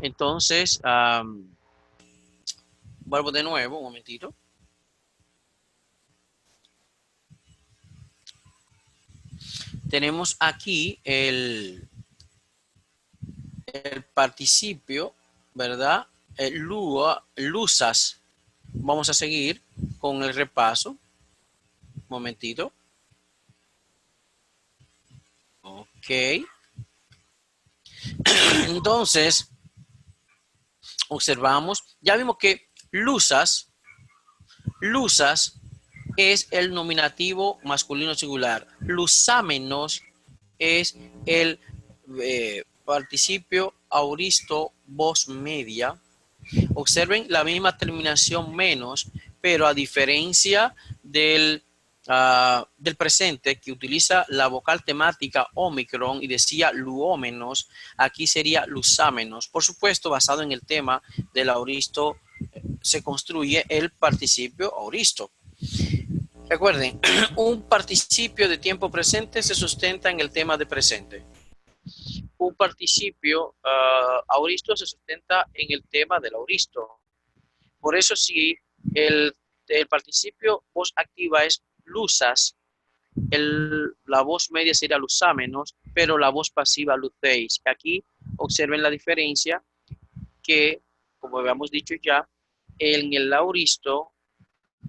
Entonces, vuelvo de nuevo, un momentito. Tenemos aquí el participio, ¿verdad? Lusas. Vamos a seguir con el repaso. Un momentito. Ok. Entonces, observamos, ya vimos que lusas es el nominativo masculino singular. Lusámenos es el participio auristo voz media. Observen la misma terminación menos, pero a diferencia del presente que utiliza la vocal temática omicron y decía luómenos, aquí sería lusámenos. Por supuesto, basado en el tema del auristo, se construye el participio auristo. Recuerden, un participio de tiempo presente se sustenta en el tema de presente. Un participio auristo se sustenta en el tema del auristo. Por eso si el participio voz activa es lusas, la voz media sería lusámenos, pero la voz pasiva lucéis. Aquí observen la diferencia que, como habíamos dicho ya, en el auristo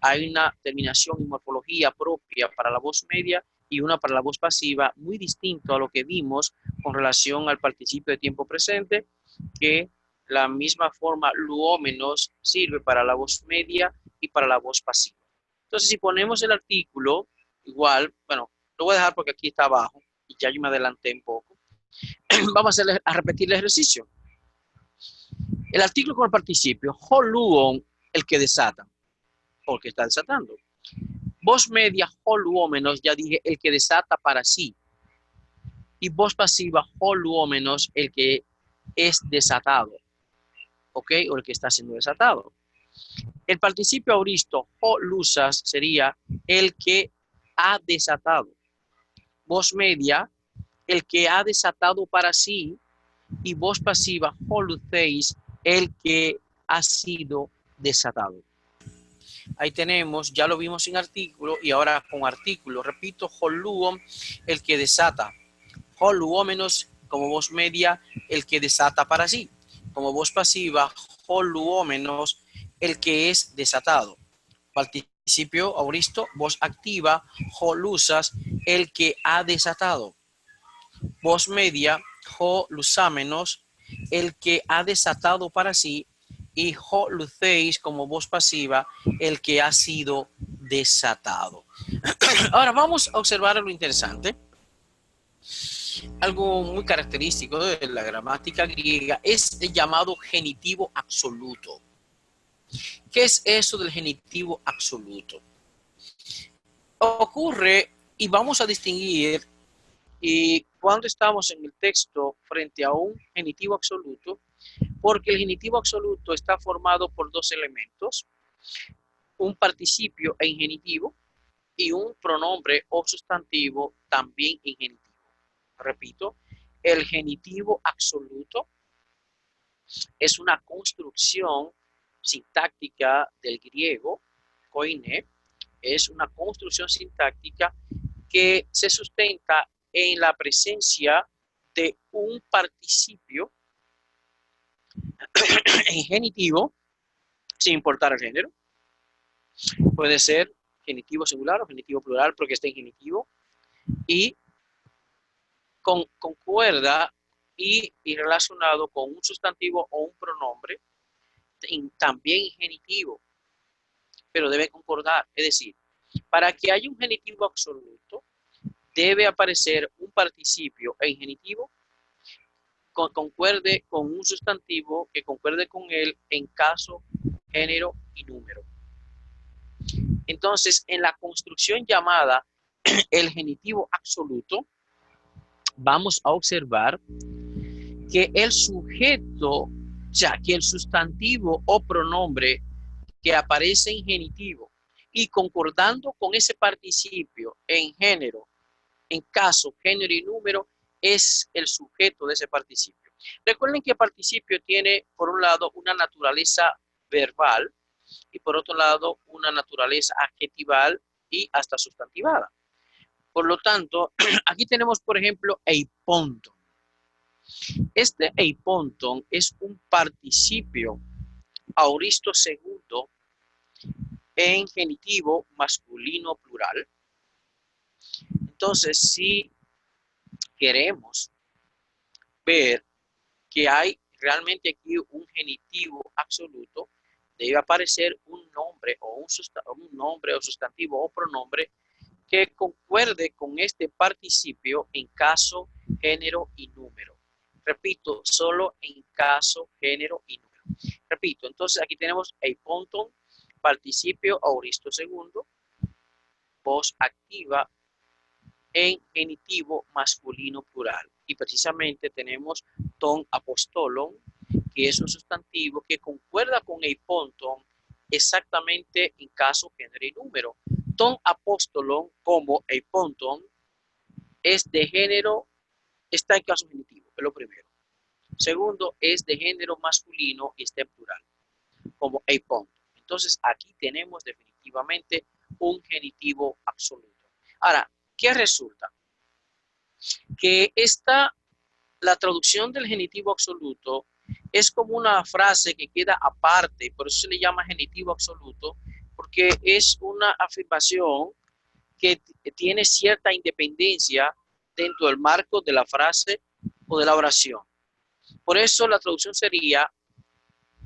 hay una terminación y morfología propia para la voz media y una para la voz pasiva, muy distinto a lo que vimos con relación al participio de tiempo presente, que la misma forma luómenos sirve para la voz media y para la voz pasiva. Entonces, si ponemos el artículo, igual, bueno, lo voy a dejar porque aquí está abajo y ya yo me adelanté un poco. Vamos a repetir el ejercicio. El artículo con el participio, ho luon, el que desata, porque está desatando. Voz media, ho luómenos, ya dije, el que desata para sí. Y voz pasiva, ho luómenos, el que es desatado. ¿Ok? O el que está siendo desatado. El participio auristo, ho lusas, sería el que ha desatado. Voz media, el que ha desatado para sí. Y voz pasiva, ho lucéis, el que ha sido desatado. Ahí tenemos, ya lo vimos sin artículo y ahora con artículo. Repito, ho luom, el que desata. Ho luómenos, como voz media, el que desata para sí. Como voz pasiva, ho luómenos, el que es desatado. Participio auristo, voz activa, ho lusas, el que ha desatado. Voz media, ho lusámenos, el que ha desatado para sí. Y ho lucéis, como voz pasiva, el que ha sido desatado. Ahora vamos a observar lo interesante. Algo muy característico de la gramática griega es el llamado genitivo absoluto. ¿Qué es eso del genitivo absoluto? Ocurre, y vamos a distinguir Y cuando estamos en el texto frente a un genitivo absoluto, porque el genitivo absoluto está formado por dos elementos, un participio e ingenitivo y un pronombre o sustantivo también ingenitivo. Repito, el genitivo absoluto es una construcción sintáctica del griego, koine, es una construcción sintáctica que se sustenta en la presencia de un participio en genitivo, sin importar el género. Puede ser genitivo singular o genitivo plural porque está en genitivo y concuerda y relacionado con un sustantivo o un pronombre también genitivo, pero debe concordar. Es decir, para que haya un genitivo absoluto, debe aparecer un participio en genitivo concuerde con un sustantivo que concuerde con él en caso, género y número. Entonces, en la construcción llamada el genitivo absoluto, vamos a observar que el sujeto, o sea, que el sustantivo o pronombre que aparece en genitivo y concordando con ese participio en género, en caso, género y número, es el sujeto de ese participio. Recuerden que el participio tiene, por un lado, una naturaleza verbal y por otro lado, una naturaleza adjetival y hasta sustantivada. Por lo tanto, aquí tenemos, por ejemplo, eiponton. Este eiponton es un participio auristo segundo en genitivo masculino plural. Entonces, si queremos ver que hay realmente aquí un genitivo absoluto, debe aparecer un nombre o un nombre o sustantivo o pronombre que concuerde con este participio en caso, género y número. Repito, solo en caso, género y número. Repito, entonces aquí tenemos eiponton, participio auristo segundo, voz activa en genitivo masculino plural. Y precisamente tenemos ton apostolon, que es un sustantivo que concuerda con eiponton exactamente en caso, género y número. Ton apostolon como eiponton es de género, está en caso genitivo, es lo primero. Segundo, es de género masculino y está en plural, como eiponton. Entonces aquí tenemos definitivamente un genitivo absoluto. Ahora, ¿qué resulta? Que la traducción del genitivo absoluto es como una frase que queda aparte, por eso se le llama genitivo absoluto, porque es una afirmación que tiene cierta independencia dentro del marco de la frase o de la oración. Por eso la traducción sería,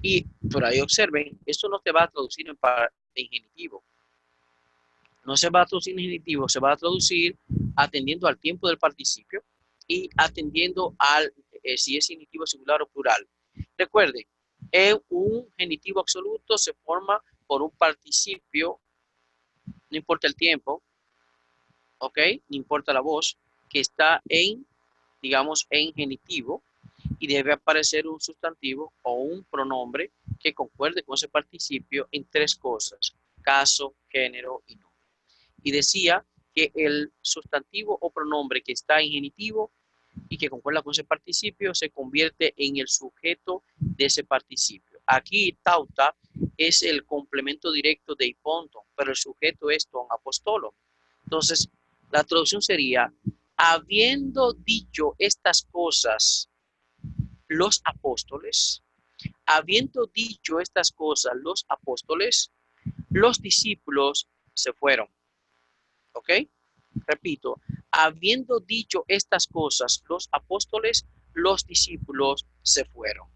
y por ahí observen, esto no te va a traducir en genitivo, no se va a traducir en genitivo, se va a traducir atendiendo al tiempo del participio y atendiendo al si es genitivo singular o plural. Recuerden, un genitivo absoluto se forma por un participio, no importa el tiempo, ¿ok? No importa la voz, que está en, digamos, en genitivo y debe aparecer un sustantivo o un pronombre que concuerde con ese participio en tres cosas: caso, género y número. Y decía que el sustantivo o pronombre que está en genitivo y que concuerda con ese participio se convierte en el sujeto de ese participio. Aquí tauta es el complemento directo de eiponton, pero el sujeto es ton apostolo. Entonces, la traducción sería: habiendo dicho estas cosas los apóstoles, habiendo dicho estas cosas los apóstoles, los discípulos se fueron. ¿Ok? Repito, habiendo dicho estas cosas los apóstoles, los discípulos se fueron.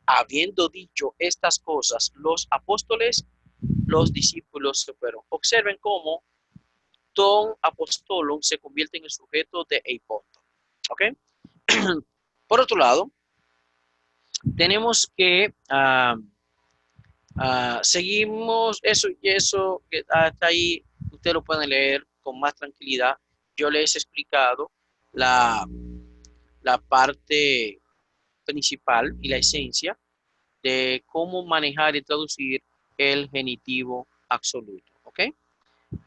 Habiendo dicho estas cosas los apóstoles, los discípulos se fueron. Observen cómo ton apostolum se convierte en el sujeto de eiponton. ¿Ok? Por otro lado, tenemos que seguimos eso y eso, que hasta ahí ustedes lo pueden leer con más tranquilidad. Yo les he explicado la, la parte principal y la esencia de cómo manejar y traducir el genitivo absoluto. ¿Ok?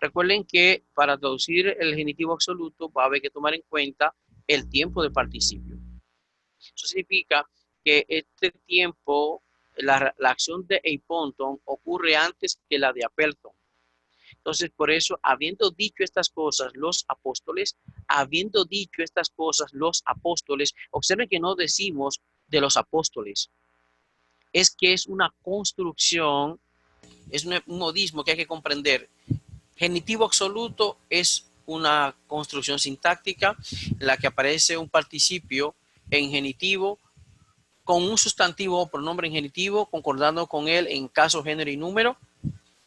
Recuerden que para traducir el genitivo absoluto va a haber que tomar en cuenta el tiempo de participio. Eso significa que este tiempo, la acción de eiponton ocurre antes que la de aperton. Entonces, por eso, habiendo dicho estas cosas, los apóstoles, habiendo dicho estas cosas, los apóstoles, observen que no decimos de los apóstoles, es que es una construcción, es un modismo que hay que comprender. Genitivo absoluto es una construcción sintáctica en la que aparece un participio en genitivo con un sustantivo o pronombre en genitivo, concordando con él en caso, género y número,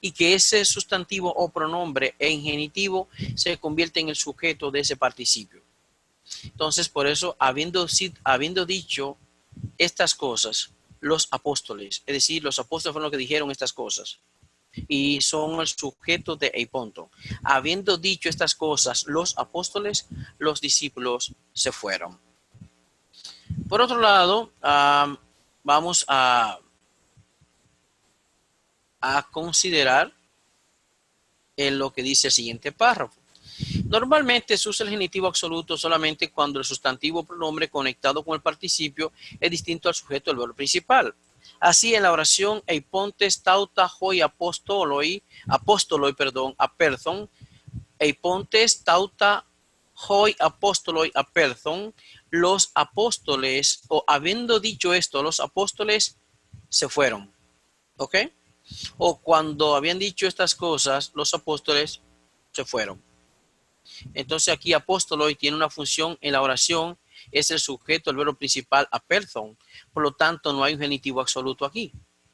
y que ese sustantivo o pronombre en genitivo se convierte en el sujeto de ese participio. Entonces, por eso, habiendo dicho estas cosas, los apóstoles, es decir, los apóstoles fueron los que dijeron estas cosas, y son el sujeto de eiponton. Habiendo dicho estas cosas, los apóstoles, los discípulos se fueron. Por otro lado, vamos a considerar en lo que dice el siguiente párrafo. Normalmente se usa el genitivo absoluto solamente cuando el sustantivo o pronombre conectado con el participio es distinto al sujeto del verbo principal. Así, en la oración eipontes tauta hoi apostoloi, aperthon, eipontes tauta hoi apostoloi aperthon, los apóstoles, o habiendo dicho esto, los apóstoles se fueron. ¿Ok? O cuando habían dicho estas cosas, los apóstoles se fueron. Entonces aquí apóstolo tiene una función en la oración, es el sujeto, el verbo principal aperthon. Por lo tanto, no hay un genitivo absoluto aquí.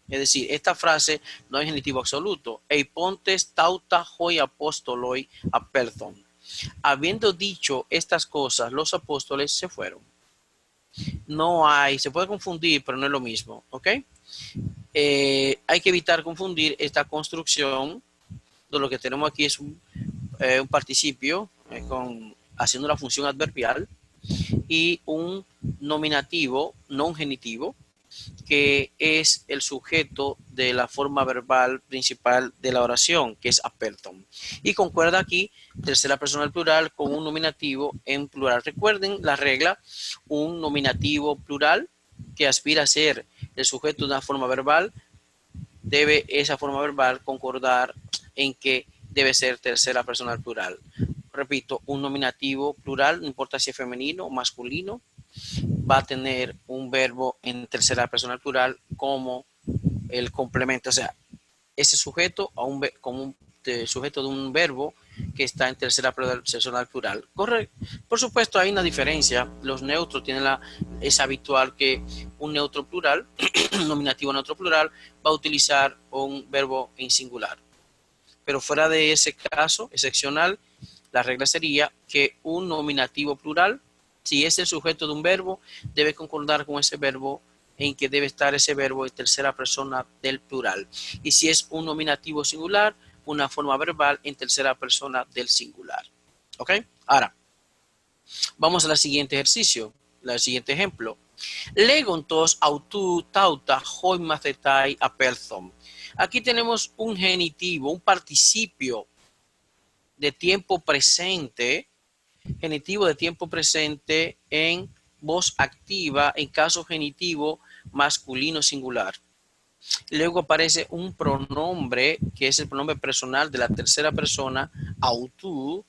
Es decir, esta frase no hay genitivo absoluto. Eipontes tauta hoi apostoloi aperthon. Habiendo dicho estas cosas, los apóstoles se fueron. No hay, se puede confundir, pero no es lo mismo. ¿Ok? Hay que evitar confundir esta construcción. Lo que tenemos aquí es un participio haciendo la función adverbial y un nominativo, no un genitivo, que es el sujeto de la forma verbal principal de la oración, que es aperthon. Y concuerda aquí tercera persona del plural con un nominativo en plural. Recuerden la regla, un nominativo plural que aspira a ser el sujeto de una forma verbal, debe esa forma verbal concordar en que debe ser tercera persona del plural. Repito, un nominativo plural, no importa si es femenino o masculino, va a tener un verbo en tercera persona del plural como el complemento, o sea, ese sujeto como un sujeto de un verbo que está en tercera persona del plural. Por supuesto, hay una diferencia. Los neutros es habitual que un neutro plural, un nominativo neutro plural, va a utilizar un verbo en singular. Pero fuera de ese caso excepcional, la regla sería que un nominativo plural, si es el sujeto de un verbo, debe concordar con ese verbo en que debe estar ese verbo en tercera persona del plural. Y si es un nominativo singular, una forma verbal en tercera persona del singular. ¿Ok? Ahora, vamos al siguiente ejercicio, al siguiente ejemplo. Legontos autu tauta hoi macetai aperthon. Aquí tenemos un genitivo, un participio de tiempo presente, genitivo de tiempo presente en voz activa en caso genitivo masculino singular. Luego aparece un pronombre que es el pronombre personal de la tercera persona, autu,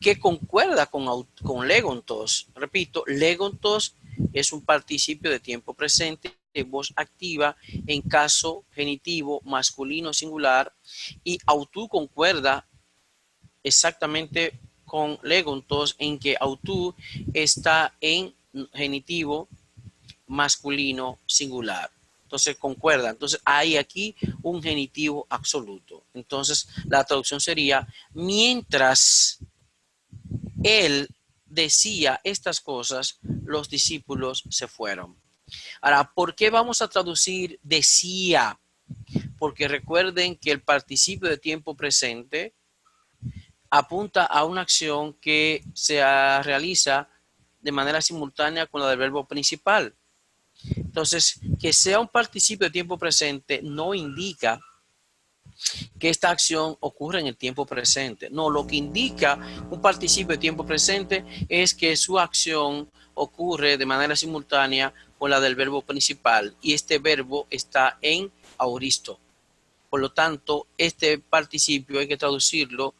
que concuerda con legontos. Repito, legontos es un participio de tiempo presente de voz activa en caso genitivo masculino singular y autu concuerda exactamente con legontos en que autu está en genitivo masculino singular. Entonces concuerda. Entonces hay aquí un genitivo absoluto. Entonces la traducción sería: mientras él decía estas cosas, los discípulos se fueron. Ahora, ¿por qué vamos a traducir decía? Porque recuerden que el participio de tiempo presente apunta a una acción que se realiza de manera simultánea con la del verbo principal. Entonces, que sea un participio de tiempo presente no indica que esta acción ocurre en el tiempo presente. No, lo que indica un participio de tiempo presente es que su acción ocurre de manera simultánea con la del verbo principal y este verbo está en auristo. Por lo tanto, este participio hay que traducirlo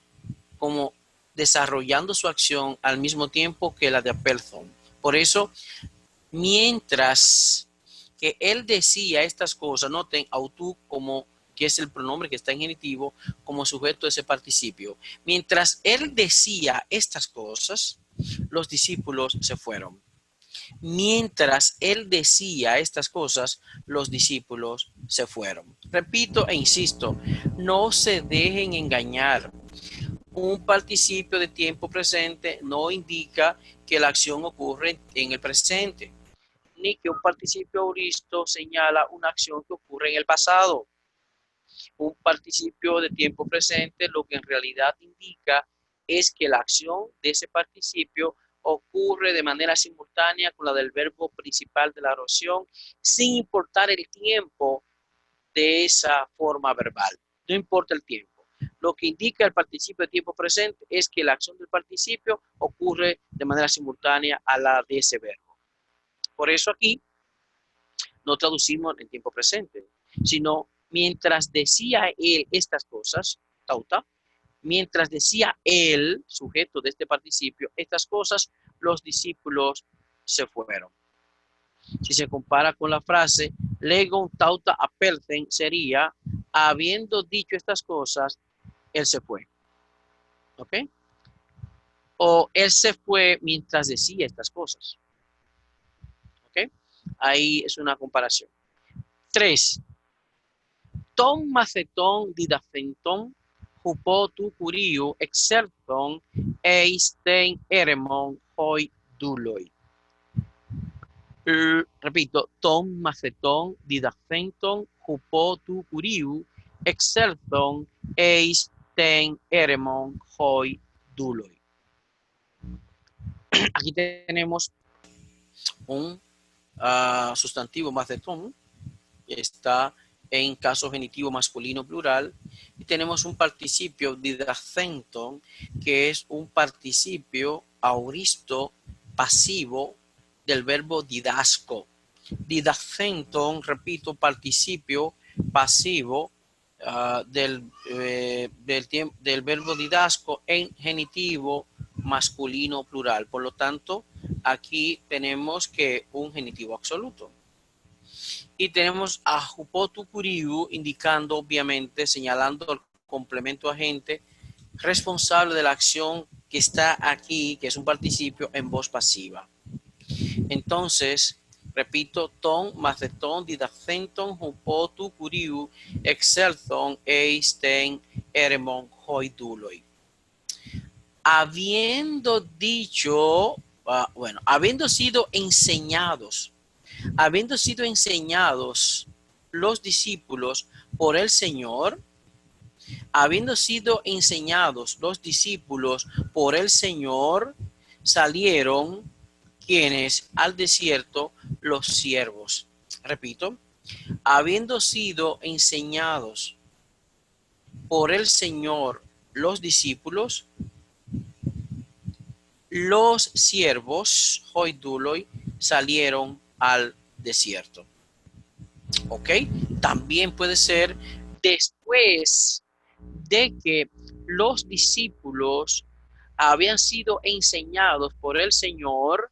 como desarrollando su acción al mismo tiempo que la de Apelthon. Por eso, mientras que él decía estas cosas, noten autu como que es el pronombre que está en genitivo como sujeto de ese participio. Mientras él decía estas cosas, los discípulos se fueron. Mientras él decía estas cosas, los discípulos se fueron. Repito e insisto, no se dejen engañar. Un participio de tiempo presente no indica que la acción ocurre en el presente, ni que un participio auristo señala una acción que ocurre en el pasado. Un participio de tiempo presente lo que en realidad indica es que la acción de ese participio ocurre de manera simultánea con la del verbo principal de la oración, sin importar el tiempo de esa forma verbal. No importa el tiempo. Lo que indica el participio de tiempo presente es que la acción del participio ocurre de manera simultánea a la de ese verbo. Por eso aquí no traducimos en tiempo presente, sino mientras decía él estas cosas, tauta, mientras decía él, sujeto de este participio, estas cosas, los discípulos se fueron. Si se compara con la frase, legon tauta apelten, sería, habiendo dicho estas cosas, él se fue. ¿Ok? O él se fue mientras decía estas cosas. ¿Ok? Ahí es una comparación. 3. Ton maceton didafenton hupotu curiu exerton eistein eremon hoi duloi. Repito, ton maceton didafenton hupotu curiu exerton eistein eremon hoi duloi. Aquí tenemos un sustantivo macetón, está en caso genitivo masculino plural, y tenemos un participio didacenton, que es un participio auristo pasivo del verbo didasco. Didacenton, repito, participio pasivo del verbo didasco en genitivo masculino plural. Por lo tanto, aquí tenemos que un genitivo absoluto. Y tenemos a Jupotu Curiu indicando, obviamente, señalando el complemento agente responsable de la acción que está aquí, que es un participio en voz pasiva. Entonces, repito, ton, maceton, didacenton, Jupotu Curiu, exerton, eisten, eremon, hoiduloi. Habiendo dicho, habiendo sido enseñados los discípulos por el Señor, habiendo sido enseñados los discípulos por el Señor, salieron quienes al desierto, los siervos. Repito, habiendo sido enseñados por el Señor los discípulos, los siervos, hoiduloi, salieron al desierto. ¿Ok? También puede ser después de que los discípulos habían sido enseñados por el Señor,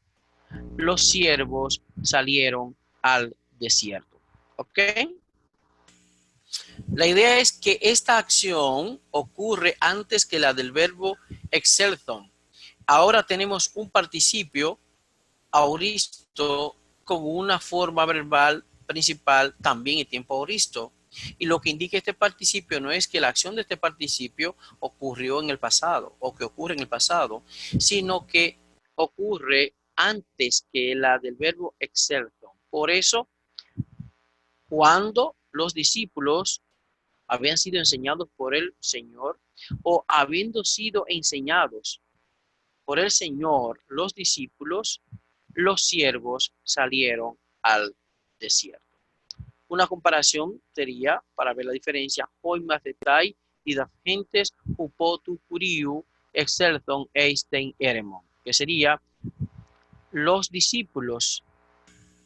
los siervos salieron al desierto. ¿Ok? La idea es que esta acción ocurre antes que la del verbo exerton. Ahora tenemos un participio auristo como una forma verbal principal también en tiempo auristo. Y lo que indica este participio no es que la acción de este participio ocurrió en el pasado o que ocurre en el pasado, sino que ocurre antes que la del verbo exerton. Por eso, cuando los discípulos habían sido enseñados por el Señor, o habiendo sido enseñados por el Señor, los discípulos, los siervos salieron al desierto. Una comparación sería, para ver la diferencia, hoi mathetai y das gentes upotu curiu exerton eisten eremon, que sería los discípulos,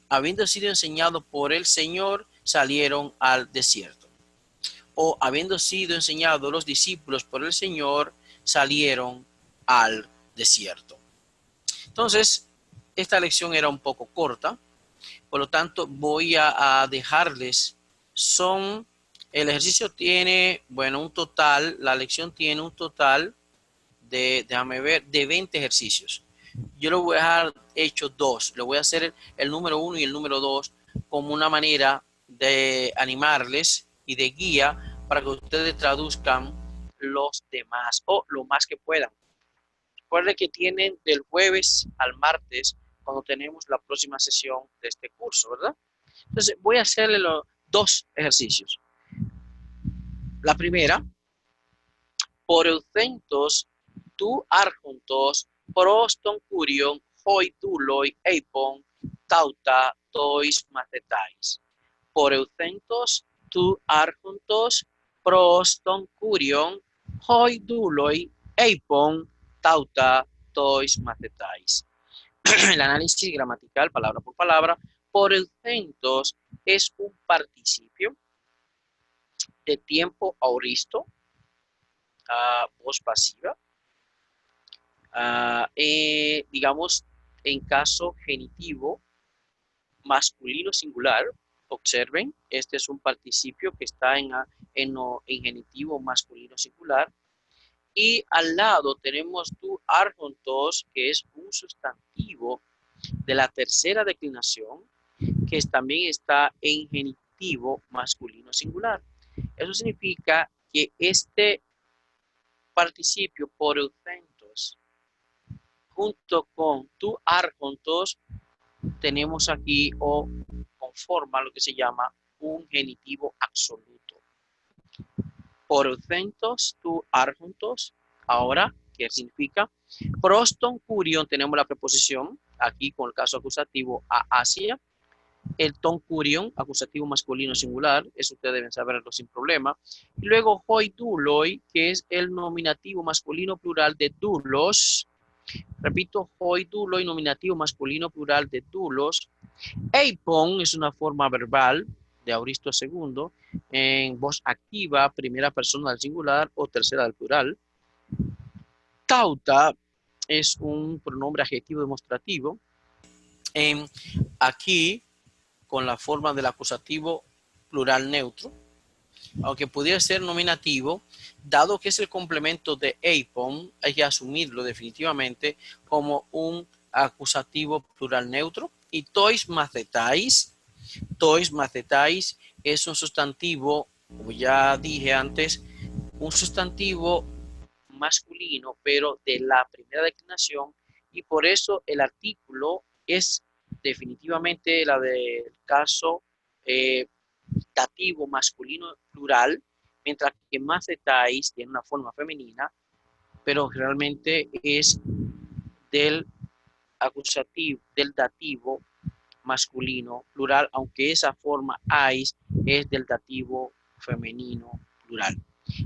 habiendo sido enseñados por el Señor, salieron al desierto. O habiendo sido enseñados los discípulos por el Señor, salieron al desierto. Entonces, esta lección era un poco corta, por lo tanto voy a dejarles, el ejercicio tiene, bueno, un total, la lección tiene un total de, déjame ver, de 20 ejercicios. Yo lo voy a dejar hecho 2, le voy a hacer el número 1 y el número 2 como una manera de animarles y de guía para que ustedes traduzcan los demás o lo más que puedan. Recuerden que tienen del jueves al martes cuando tenemos la próxima sesión de este curso, ¿verdad? Entonces voy a hacerle los 2 ejercicios. La primera, por eucentos tu arjuntos proston curion hoi duloi eipon tauta tois macetais. Por eucentos tu arjuntos proston curion hoi duloi eipon tauta tois macetais. El análisis gramatical, palabra por palabra. Por eucentos es un participio de tiempo auristo, voz pasiva, digamos, en caso genitivo masculino singular. Observen, este es un participio que está en genitivo masculino singular. Y al lado tenemos tu arjuntos, que es un sustantivo de la tercera declinación, que también está en genitivo masculino singular. Eso significa que este participio por eucentos junto con tu arjuntos tenemos aquí o conforma lo que se llama un genitivo absoluto. Por eucentos tu arjuntos. Ahora, ¿qué significa? Proston curion, tenemos la preposición aquí con el caso acusativo a Asia. El ton curion, acusativo masculino singular, eso ustedes deben saberlo sin problema. Y luego hoi duloi, que es el nominativo masculino plural de dulos. Repito, hoi duloi, nominativo masculino plural de dulos. Eipon es una forma verbal de auristo segundo, en voz activa, primera persona del singular o tercera del plural. Tauta es un pronombre adjetivo demostrativo. Aquí, con la forma del acusativo plural neutro, aunque pudiera ser nominativo, dado que es el complemento de eipon, hay que asumirlo definitivamente como un acusativo plural neutro. Y tois macetais es un sustantivo, como ya dije antes, un sustantivo masculino, pero de la primera declinación, y por eso el artículo es definitivamente la del caso dativo masculino plural, mientras que macetais tiene una forma femenina, pero realmente es del acusativo, del dativo masculino plural, aunque esa forma ais es del dativo femenino plural.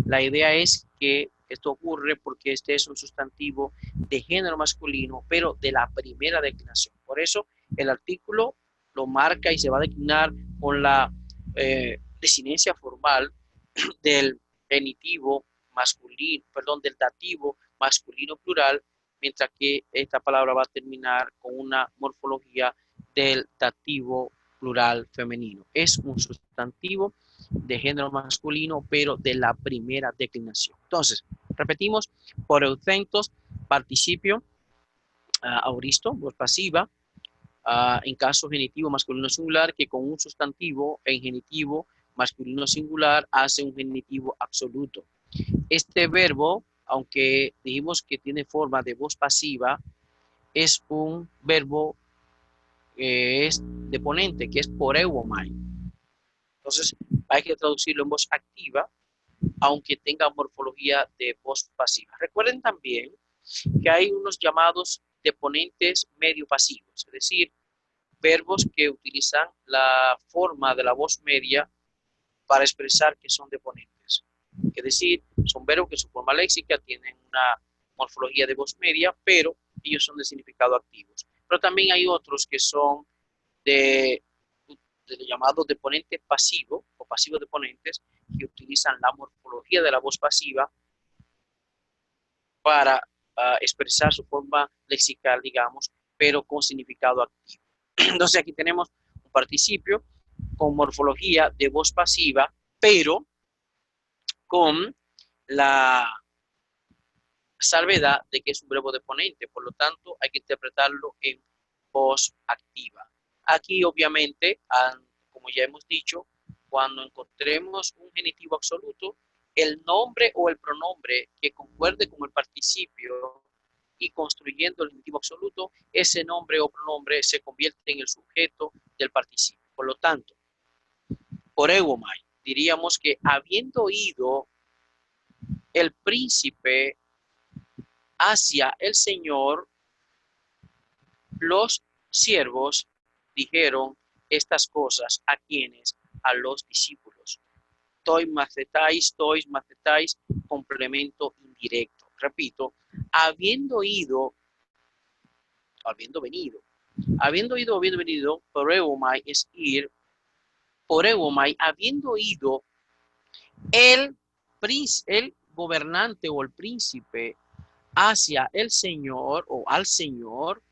La idea es que esto ocurre porque este es un sustantivo de género masculino, pero de la primera declinación. Por eso el artículo lo marca y se va a declinar con la desinencia formal del genitivo masculino, perdón, del dativo masculino plural, mientras que esta palabra va a terminar con una morfología del dativo plural femenino. Es un sustantivo de género masculino, pero de la primera declinación. Entonces, repetimos, por eucentos, participio, auristo, voz pasiva, en caso genitivo masculino singular, que con un sustantivo en genitivo masculino singular hace un genitivo absoluto. Este verbo, aunque dijimos que tiene forma de voz pasiva, es un verbo es deponente, que es poreuomai. Entonces, hay que traducirlo en voz activa, aunque tenga morfología de voz pasiva. Recuerden también que hay unos llamados deponentes medio pasivos, es decir, verbos que utilizan la forma de la voz media para expresar que son deponentes. Es decir, son verbos que en su forma léxica tienen una morfología de voz media, pero ellos son de significado activos. Pero también hay otros que son de llamados deponentes pasivos o pasivos deponentes que utilizan la morfología de la voz pasiva para expresar su forma lexical, digamos, pero con significado activo. Entonces aquí tenemos un participio con morfología de voz pasiva, pero con la salvedad de que es un verbo deponente, por lo tanto hay que interpretarlo en voz activa. Aquí obviamente, como ya hemos dicho, cuando encontremos un genitivo absoluto, el nombre o el pronombre que concuerde con el participio y construyendo el genitivo absoluto, ese nombre o pronombre se convierte en el sujeto del participio. Por lo tanto, por egomai, diríamos que habiendo ido el príncipe hacia el Señor, los siervos dijeron estas cosas a quienes, a los discípulos. Tois macetáis, complemento indirecto. Repito, habiendo ido, habiendo venido, poreuomai es ir, poreuomai, habiendo ido el gobernante o el príncipe hacia el Señor o al Señor,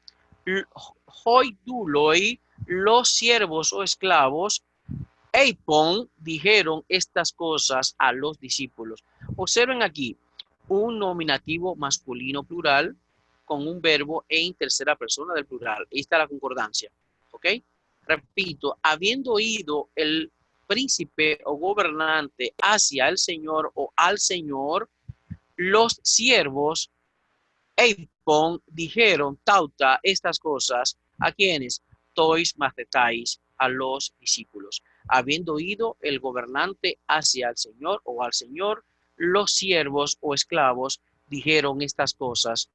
hoiduloi, los siervos o esclavos, eipon, dijeron estas cosas a los discípulos. Observen aquí un nominativo masculino plural con un verbo en tercera persona del plural. Ahí está la concordancia. ¿Ok? Repito, habiendo ido el príncipe o gobernante hacia el Señor o al Señor, los siervos eipon dijeron tauta estas cosas a quienes tois macetáis a los discípulos. Habiendo ido el gobernante hacia el Señor o al Señor, los siervos o esclavos dijeron estas cosas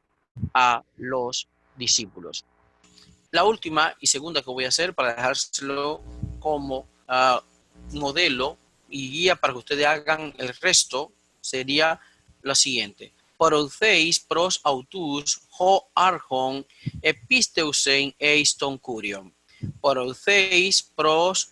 a los discípulos. La última y segunda que voy a hacer para dejárselo como modelo y guía para que ustedes hagan el resto sería la siguiente. Paroutheis pros autus ho archon episteusen eiston curium. Paroutheis pros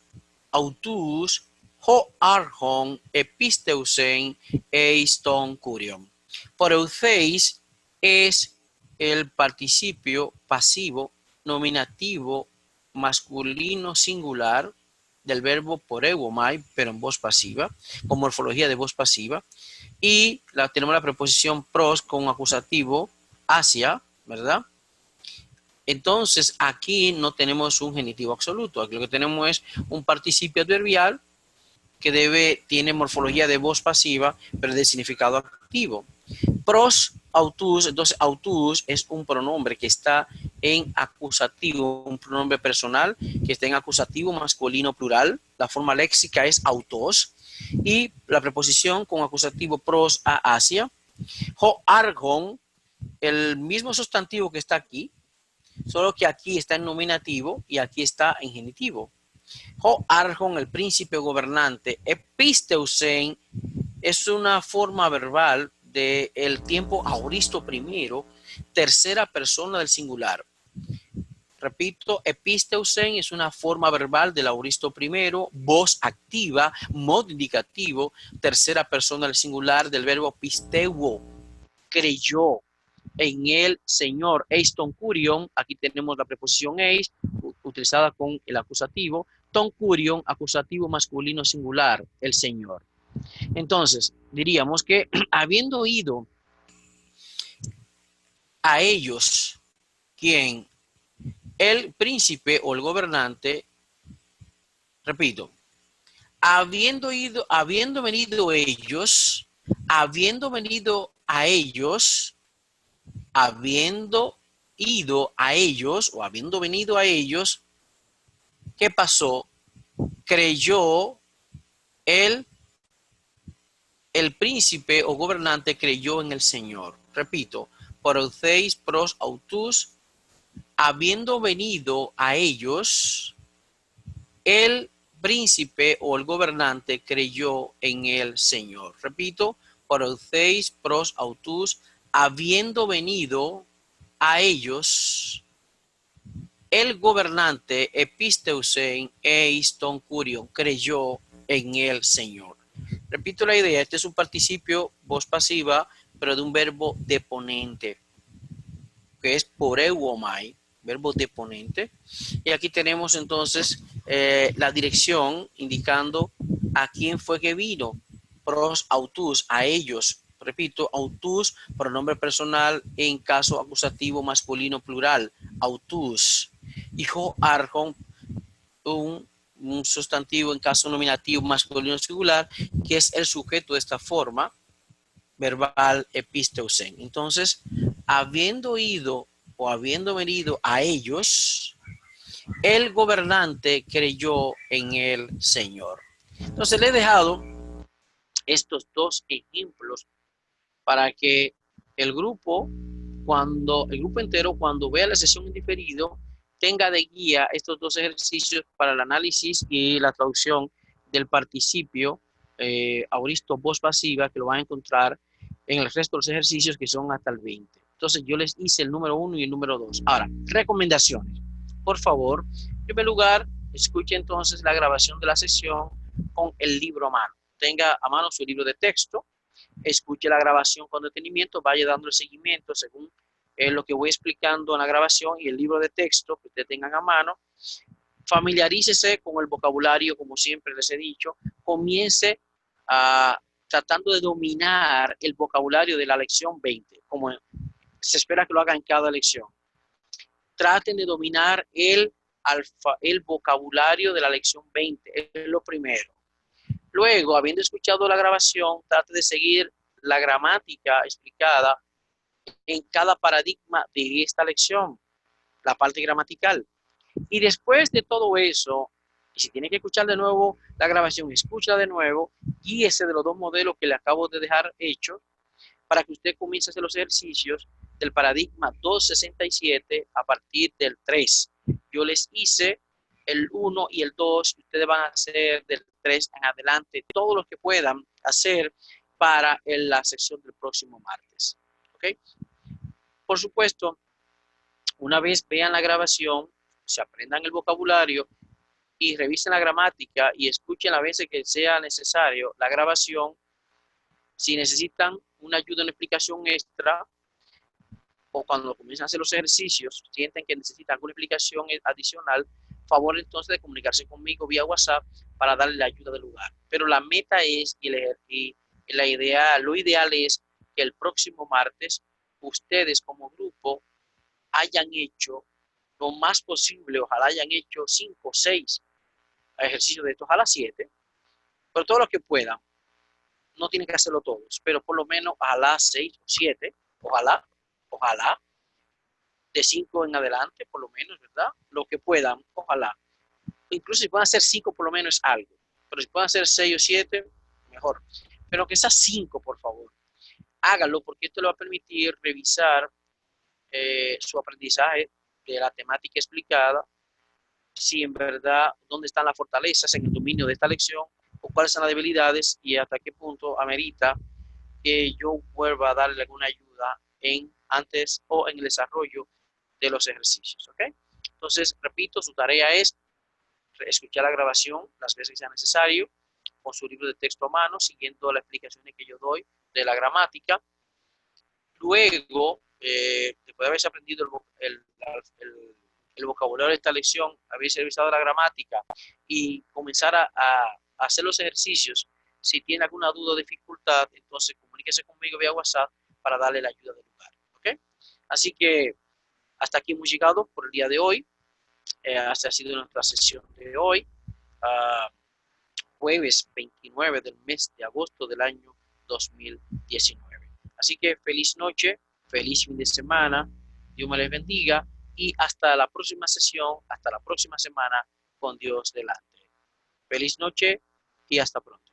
autus ho archon episteusen eiston curium. Paroutheis es el participio pasivo nominativo masculino singular del verbo poreuomai, pero en voz pasiva, con morfología de voz pasiva, y tenemos la preposición pros con acusativo hacia, ¿verdad? Entonces aquí no tenemos un genitivo absoluto, aquí lo que tenemos es un participio adverbial que tiene morfología de voz pasiva, pero de significado activo. Pros autus, entonces autus es un pronombre que está en acusativo, un pronombre personal que está en acusativo masculino plural. La forma léxica es autos y la preposición con acusativo pros a hacia. Ho argon, el mismo sustantivo que está aquí, solo que aquí está en nominativo y aquí está en genitivo. Ho argon, el príncipe gobernante. Episteusen es una forma verbal del tiempo auristo primero, tercera persona del singular. Repito, episteusen es una forma verbal del auristo primero, voz activa, modo indicativo, tercera persona del singular del verbo pisteuo, creyó en el Señor. Eiston curion, aquí tenemos la preposición eis, utilizada con el acusativo. Ton curion, acusativo masculino singular, el Señor. Entonces, diríamos que habiendo ido a ellos, quien el príncipe o el gobernante, repito, habiendo venido ellos, habiendo venido a ellos, habiendo ido a ellos o habiendo venido a ellos, ¿qué pasó? Creyó el el príncipe o gobernante creyó en el Señor. Repito, Poreutheis pros autus, habiendo venido a ellos, el príncipe o el gobernante creyó en el Señor. Repito, Poreutheis pros autus, habiendo venido a ellos, el gobernante Episteusen eiston curion creyó en el Señor. Repito la idea, este es un participio voz pasiva, pero de un verbo deponente, que es poreuomai, verbo deponente. Y aquí tenemos entonces la dirección indicando a quién fue que vino. Pros autus, a ellos. Repito, autus, pronombre personal en caso acusativo masculino plural. Autus. Hijo arjon, un sustantivo en caso nominativo masculino singular, que es el sujeto de esta forma verbal episteusen. Entonces, habiendo ido o habiendo venido a ellos, el gobernante creyó en el Señor. Entonces, le he dejado estos dos ejemplos para que el grupo entero, cuando vea la sesión en diferido, tenga de guía estos dos ejercicios para el análisis y la traducción del participio auristo voz pasiva, que lo van a encontrar en el resto de los ejercicios, que son hasta el 20. Entonces yo les hice el número 1 y el número 2. Ahora, recomendaciones. Por favor, en primer lugar, escuche entonces la grabación de la sesión con el libro a mano. Tenga a mano su libro de texto, escuche la grabación con detenimiento, vaya dando el seguimiento según lo que voy explicando en la grabación y el libro de texto que ustedes tengan a mano. Familiarícese con el vocabulario, como siempre les he dicho. Comience tratando de dominar el vocabulario de la lección 20, como se espera que lo haga en cada lección. Traten de dominar el vocabulario de la lección 20, es lo primero. Luego, habiendo escuchado la grabación, trate de seguir la gramática explicada en cada paradigma de esta lección, la parte gramatical. Y después de todo eso, si tiene que escuchar de nuevo la grabación, escucha de nuevo, guíese de los dos modelos que le acabo de dejar hechos para que usted comience a hacer los ejercicios del paradigma 267 a partir del 3. Yo les hice el 1 y el 2, y ustedes van a hacer del 3 en adelante todo lo que puedan hacer para la sección del próximo martes. ¿Ok? Por supuesto, una vez vean la grabación, se aprendan el vocabulario y revisen la gramática y escuchen las veces que sea necesario la grabación. Si necesitan una ayuda, una explicación extra, o cuando comienzan a hacer los ejercicios, sienten que necesitan alguna explicación adicional, favor entonces de comunicarse conmigo vía WhatsApp para darle la ayuda del lugar. Pero la meta es, lo ideal es que el próximo martes ustedes como grupo hayan hecho lo más posible, ojalá hayan hecho 5 o 6 ejercicios de estos, ojalá 7, pero todo lo que puedan. No tienen que hacerlo todos, pero por lo menos ojalá 6 o 7, ojalá, de 5 en adelante, por lo menos, ¿verdad? Lo que puedan, ojalá. Incluso si pueden hacer 5, por lo menos es algo. Pero si pueden hacer 6 o 7, mejor. Pero que esas 5, por favor, háganlo, porque esto le va a permitir revisar su aprendizaje de la temática explicada, si en verdad dónde están las fortalezas en el dominio de esta lección, o cuáles son las debilidades y hasta qué punto amerita que yo vuelva a darle alguna ayuda antes o en el desarrollo de los ejercicios. ¿Ok? Entonces, repito, su tarea es escuchar la grabación las veces que sea necesario, con su libro de texto a mano, siguiendo las explicaciones que yo doy de la gramática. Luego, después de haberse aprendido el vocabulario de esta lección, haberse revisado la gramática y comenzar a hacer los ejercicios, si tiene alguna duda o dificultad, entonces comuníquese conmigo vía WhatsApp para darle la ayuda del lugar. ¿Ok? Así que hasta aquí hemos llegado por el día de hoy. Esta ha sido nuestra sesión de hoy, jueves 29 del mes de agosto del año 2019. Así que feliz noche, feliz fin de semana, Dios me les bendiga y hasta la próxima sesión, hasta la próxima semana con Dios delante. Feliz noche y hasta pronto.